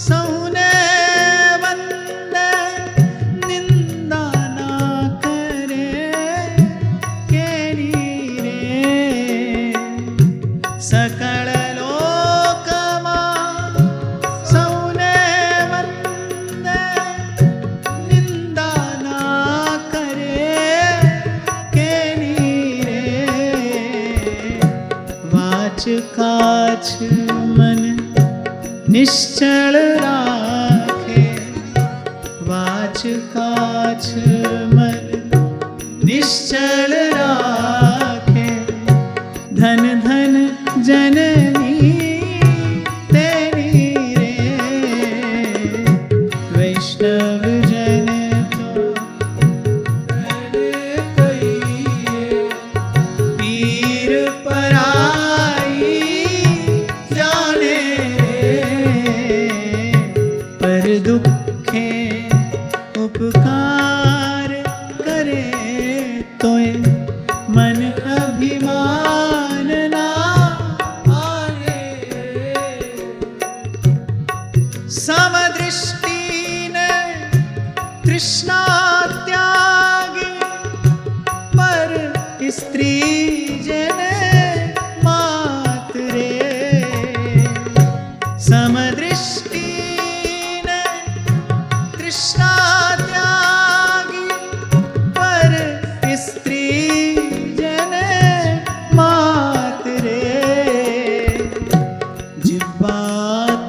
[SPEAKER 1] સૌને વંદે, નિંદા ના કરે કેની રે. सकल लोकમાં સૌને વંદે, નિંદા ના કરે કેની રે. વાચ કાચ મન નિશ્ચળ રાખે, વાચ કાચ મન નિશ્ચળ રાખે. ધન ધન जननी तेरी रे. वैष्णव जन तो पीर पराई जाने रे. पर दुखे उपकार करे तोय मन अभिमान समदृष्टि ने तृष्णा त्यागी, पर स्त्री जन मात रे. समदृष्टि ने तृष्णा त्यागी, पर स्त्री जन मात रे. जिह्वा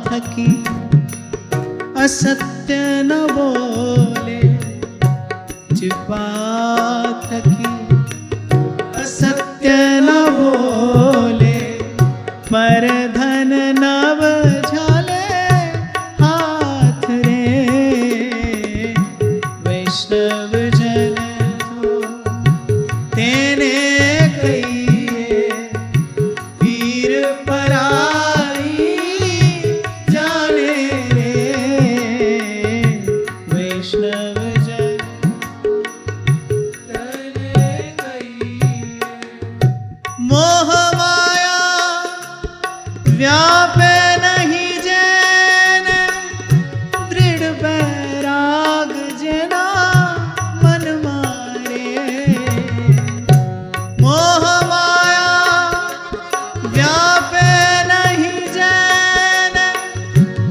[SPEAKER 1] थकी असत्य न बोले, जिह्वा थकी असत्य न बोले. पर धन नव झाले हाथ रे. वैष्णव जन तो तेने कहिए पीर पराई जाने रे. वैष्णव जन तेने कहिए मोह माया व्यापे नहीं जैन, दृढ़ बैराग जना मन मारे. मोह माया व्यापे नहीं जैन,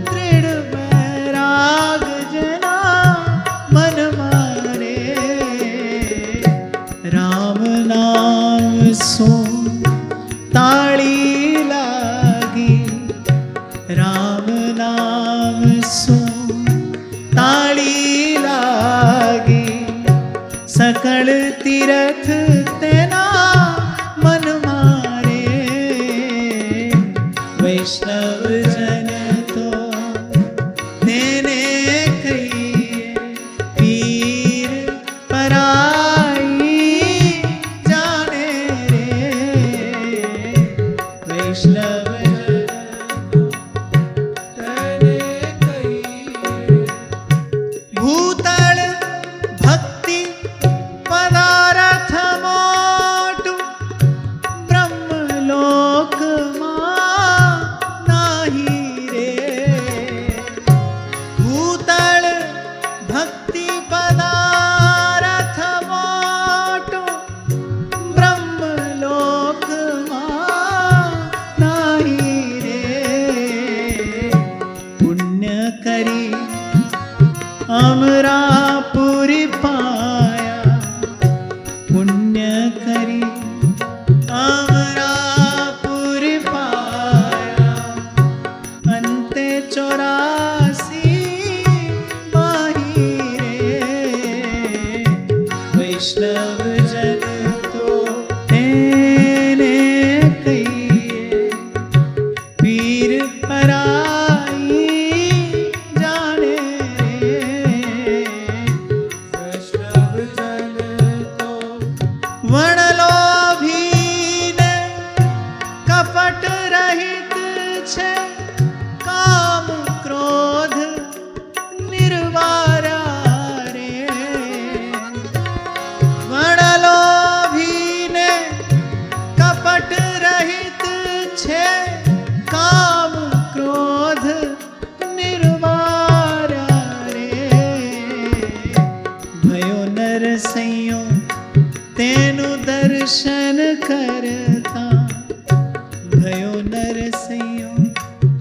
[SPEAKER 1] दृढ़ बैराग जना मन मारे. राम नाम सो ताड़ी लागी, राम नाम सो ताड़ी लागी. सकल तीरथ तेना मन मारे. वैष्णव जन तो तेने कहिए पीर पराई जाने रे. वैष्णव जन तेने कहिए भूतल भक्ति पदारथ मोटू, ब्रह्मलोक मां नाही रे. भूतल भक्ति पदारथ मोटू, ब्रह्मलोक मां नाही रे. पुण्य करी अमरापुरी पाया, पुण्य करी अमरापुरी पाया. अंते 84 माही रे. वैष्णव जन तो तेने कहिए पीर पराई जाने रे. वैष्णव जन तो वणलोभी ने कपट रहित छे, काम क्रोध निर्वारा रे. वणलोभी ने कपट रहित छे, दर्शन करता भयो नरसैयो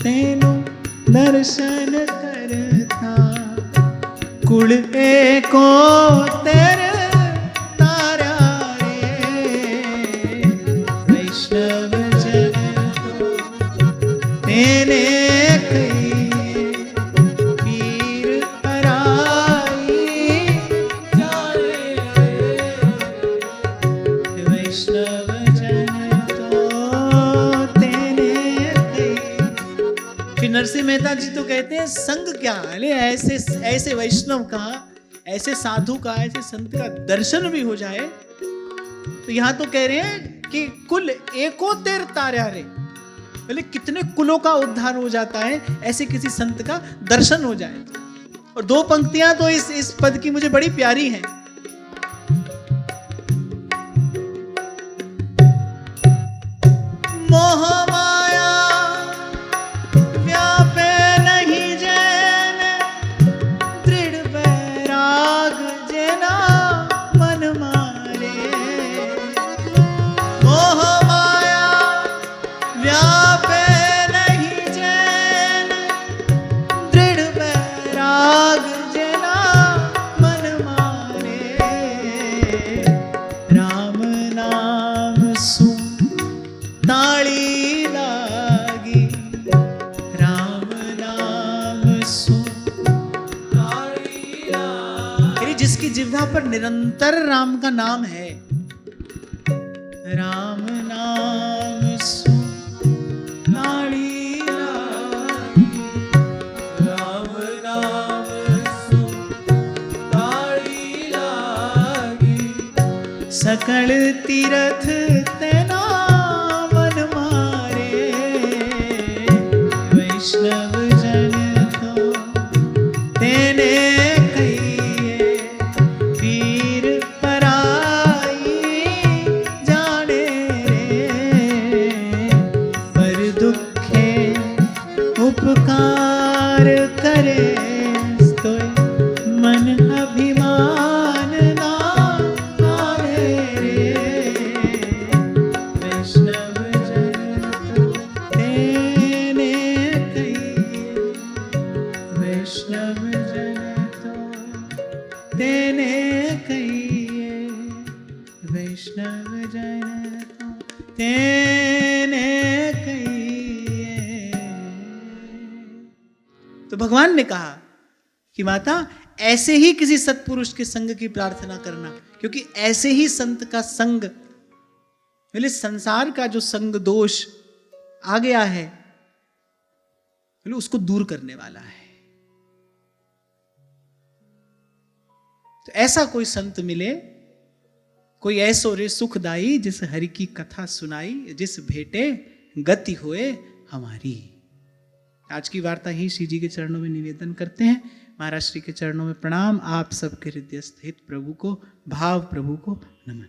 [SPEAKER 1] तेनो दर्शन करता कुल एको तेरे तारा रे वैष्णव जन तो तेने कहिए पीर हराई जाने वैष्णव जन तो तेने कहिए। फिर नरसिंह मेहता जी तो कहते हैं संग क्या, अरे ऐसे वैष्णव का, ऐसे साधु का, ऐसे संत का दर्शन भी हो जाए तो यहां तो कह रहे हैं कि कुल एको तेर तारा रे, बोले कितने कुलों का उद्धार हो जाता है ऐसे किसी संत का दर्शन हो जाए। और दो पंक्तियां तो इस पद की मुझे बड़ी प्यारी हैं। मोह माया व्यापे नहीं जैन दृढ़ बैराग जेना मन मारे। मोह माया व्यापे नहीं जैन दृढ़ बैराग जेना मन मारे। राम नाम सु ताली लागी, राम नाम सु ताली लागी। जिसकी जिह्वा पर निरंतर राम का नाम है, राम नाम सु ताली लागी,
[SPEAKER 2] राम नाम सु ताली लागी।
[SPEAKER 1] सकल तीरथ तेना मन मारे। वैष्णव जन तो तेने कहिए पीर पराई जाने रे। पर दुखे उपकार करे तोय मन अभिमान ना आवे रे। वैष्णव जन तो तेने कहिए, वैष्णव जन तो तेने कहिए, वैष्णव जन तो तेने कहिए। तो भगवान ने कहा कि माता ऐसे ही किसी सत्पुरुष के संग की प्रार्थना करना, क्योंकि ऐसे ही संत का संग, बोले संसार का जो संग दोष आ गया है, बोले उसको दूर करने वाला है। तो ऐसा कोई संत मिले, कोई ऐसो रे सुखदाई जिस हरि की कथा सुनाई, जिस भेटे गति होए हमारी। आज की वार्ता ही श्री जी के चरणों में निवेदन करते हैं। महाराज श्री के चरणों में प्रणाम। आप सबके हृदय स्थित प्रभु को, भाव प्रभु को नमन।